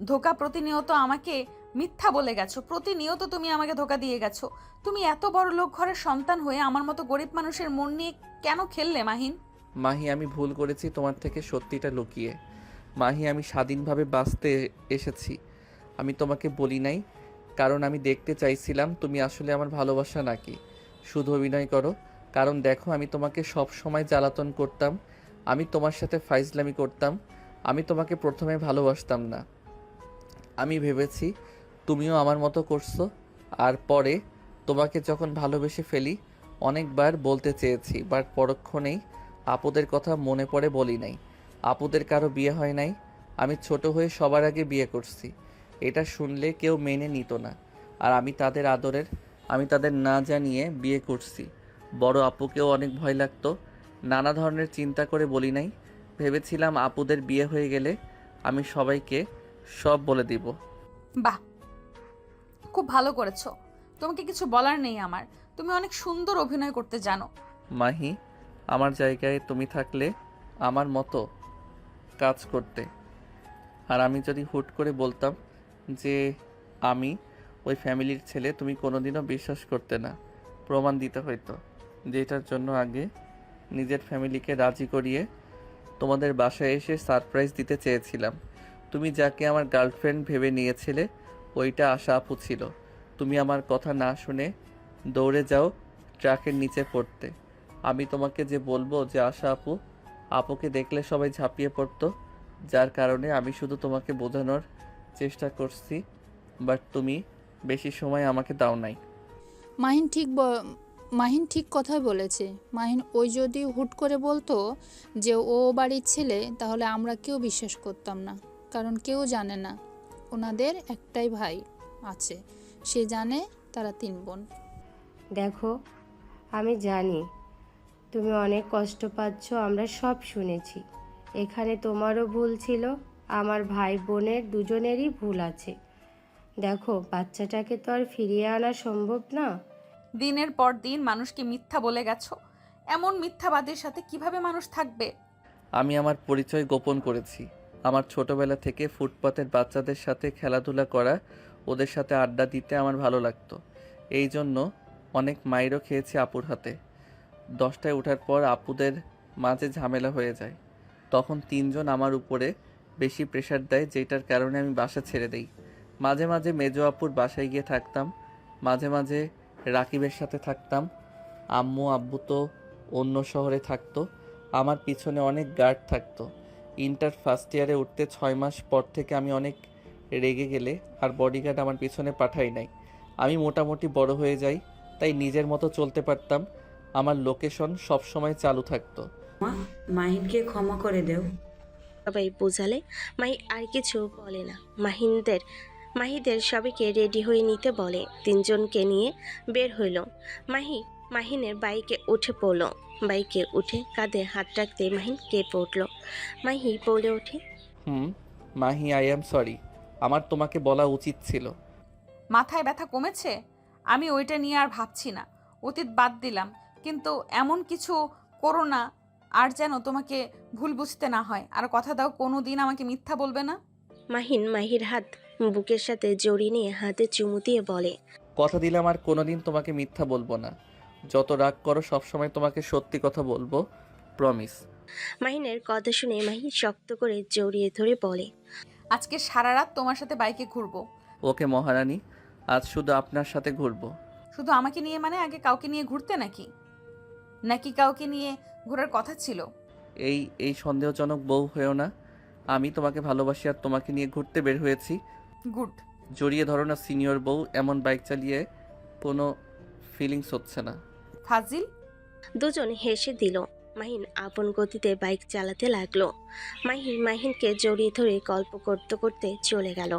ধোকা প্রতিনিয়ত আমাকে মিথ্যা বলে গেছো, প্রতিনিয়ত তুমি আমাকে ধোকা দিয়ে গেছো। তুমি এত বড় লোক ঘরের সন্তান হয়ে আমার মতো গরিব মানুষের মন নিয়ে কেন খেললে মাহিন? মাহি আমি ভুল করেছি তোমার থেকে সত্যিটা লুকিয়ে। মাহি আমি স্বাধীনভাবে বাঁচতে এসেছি, আমি তোমাকে বলি নাই, কারণ আমি দেখতে চাইছিলাম তুমি আসলে আমার ভালোবাসা নাকি শুধু অভিনয় করো। কারণ দেখো আমি তোমাকে সব সময় জ্বালাতন করতাম, আমি তোমার সাথে ফাইজলামি করতাম, আমি তোমাকে প্রথমে ভালোবাসতাম না। আমি ভেবেছি তুমিও আমার মতো করছো, আর পরে তোমাকে যখন ভালোবেসে ফেলি অনেকবার বলতে চেয়েছি, বাট পরক্ষণেই আপুদের কথা মনে পড়ে বলি নাই। আপুদের কারো বিয়ে হয় নাই, আমি ছোট হয়ে সবার আগে বিয়ে করছি। এটা শুনলে কেউ মেনে নিত না, আর আমি তাদের আদরের, আমি তাদের না জানিয়ে বিয়ে করছি। বড় আপুকেও অনেক ভয় লাগতো, নানা ধরনের চিন্তা করে বলি নাই। ভেবেছিলাম আপুদের বিয়ে হয়ে গেলে আমি সবাইকে সব বলে দিব। বাহ, খুব ভালো করেছো। তোমাকে কিছু বলার নেই আমার, তুমি অনেক সুন্দর অভিনয় করতে জানো। মাহি আমার জায়গায় তুমি থাকলে আমার মতো কাজ করতে, আর আমি যদি হুট করে বলতাম যে আমি ওই ফ্যামিলির ছেলে, তুমি কোনোদিনও বিশ্বাস করতে না, প্রমাণ দিতে হইতো, যেটার জন্য আগে নিজের ফ্যামিলিকে রাজি করিয়ে তোমাদের বাসায় এসে সারপ্রাইজ দিতে চেয়েছিলাম। তুমি যাকে আমার গার্লফ্রেন্ড ভেবে নিয়েছিলে ওইটা আশা আপু ছিল। তুমি আমার কথা না শুনে দৌড়ে যাও ট্রাকের নিচে পড়তে। আমি তোমাকে যে বলবো যে আশা আপু, আপুকে দেখলে সবাই ঝাঁপিয়ে পড়তো, যার কারণে আমি শুধু তোমাকে বোঝানোর চেষ্টা করছি, বাট তুমি বেশি সময় আমাকে দাও নাই। মাহিন ঠিক কথাই বলেছে। মাহিন ওই যদি হুট করে বলতো যে ও বাড়ির ছেলে, তাহলে আমরা কেউ বিশ্বাস করতাম না, কারণ কেউ জানে না ওনাদের একটাই ভাই আছে, সে জানে তারা 3 বোন। দেখো, আমি জানি তুমি অনেক কষ্ট পাচ্ছ, আমরা সব শুনেছি। এখানে তোমারও ভুল ছিল, আমার ভাই বোনের দুজনেরই ভুল আছে। দেখো, বাচ্চাটাকে তো আর ফিরিয়ে আনা সম্ভব না। দিনের পর দিন মানুষকে মিথ্যা বলে গেছো, এমন মিথ্যাবাদীর সাথে কিভাবে মানুষ থাকবে? আমি আমার পরিচয় গোপন করেছি। আমার ছোটবেলা থেকে ফুটপাতের বাচ্চাদের সাথে খেলাধুলা করা, ওদের সাথে আড্ডা দিতে আমার ভালো লাগতো। এই জন্য অনেক মাইরও খেয়েছি আপুর হাতে। 10টায় ওঠার পর আপুদের মাঝে ঝামেলা হয়ে যায়, তখন 3 জন আমার উপরে বেশি প্রেশার দেয়, যেটার কারণে আমি বাসা ছেড়ে দেই। মাঝে মাঝে মেজো আপুর বাসায় গিয়ে থাকতাম, মাঝে মাঝে রাকিবের সাথে থাকতাম। আম্মু আব্বু তো অন্য শহরে থাকতো, আমার পিছনে অনেক গার্ড থাকতো। ইন্টার ফার্স্ট ইয়ারে উঠতে 6 মাস পর থেকে আমি অনেক রেগে গেলে আর বডিগার্ড আমার পিছনে পাঠাই নাই। আমি মোটামুটি বড় হয়ে যাই, তাই নিজের মতো চলতে পারতাম, আমার লোকেশন সব সময় চালু থাকতো। মাহিনকে ক্ষমা করে দেও। সবাই বোঝালে মাহি আর কিছু বলে না। মাহিদের সবাইকে রেডি হয়ে নিতে বলে। তিনজনকে নিয়ে বের হইল। মাহিনের বাইকে উঠে পড়ল। বাইকে উঠে কাঁধে হাত রাখতে মাহিন কেঁপে উঠল। মাহি বলে ওঠে, মাহি, আই অ্যাম সরি। আমার তোমাকে বলা উচিত ছিল। মাথায় ব্যথা কমেছে? আমি ওইটা নিয়ে আর ভাবছি না, অতীত বাদ দিলাম। কিন্তু এমন কিছু করো না আর যেন তোমাকে ভুল বুঝতে না হয়। আর কথা দাও কোনো দিন আমাকে মিথ্যা বলবে না। মাহির হাত বুকের সাথে জড়িয়ে নিয়ে হাতে চুমু দিয়ে বলে, কথা দিলাম আর কোনোদিন তোমাকে মিথ্যা বলবো না। যত রাগ করো সবসময় তোমাকে সত্যি কথা বলবো, প্রমিস। মাহিনের কথা শুনে মাহি শক্ত করে জড়িয়ে ধরে বলে, আজকে সারা রাত তোমার সাথে বাইকে ঘুরবো। ওকে মহারানী, আজ শুধু আপনার সাথে ঘুরবো। শুধু আমাকে নিয়ে মানে আগে কাউকে নিয়ে ঘুরতে নাকি কাউকে নিয়ে ঘোরার কথা ছিল? এই সন্দেহজনক বউ হয়েও না। আমি তোমাকে ভালোবাসি আর তোমাকে নিয়ে ঘুরতে বের হয়েছি। গুড। জড়িয়ে ধরো না সিনিয়র বউ, এমন বাইক চালিয়ে কোনো ফিলিংস হচ্ছে না। ফাজিল। দুজন হেসে দিল। মাহিন আপন গতিতে বাইক চালাতে লাগলো। মাহিনকে জড়িয়ে ধরে গল্প করতে করতে চলে গেল।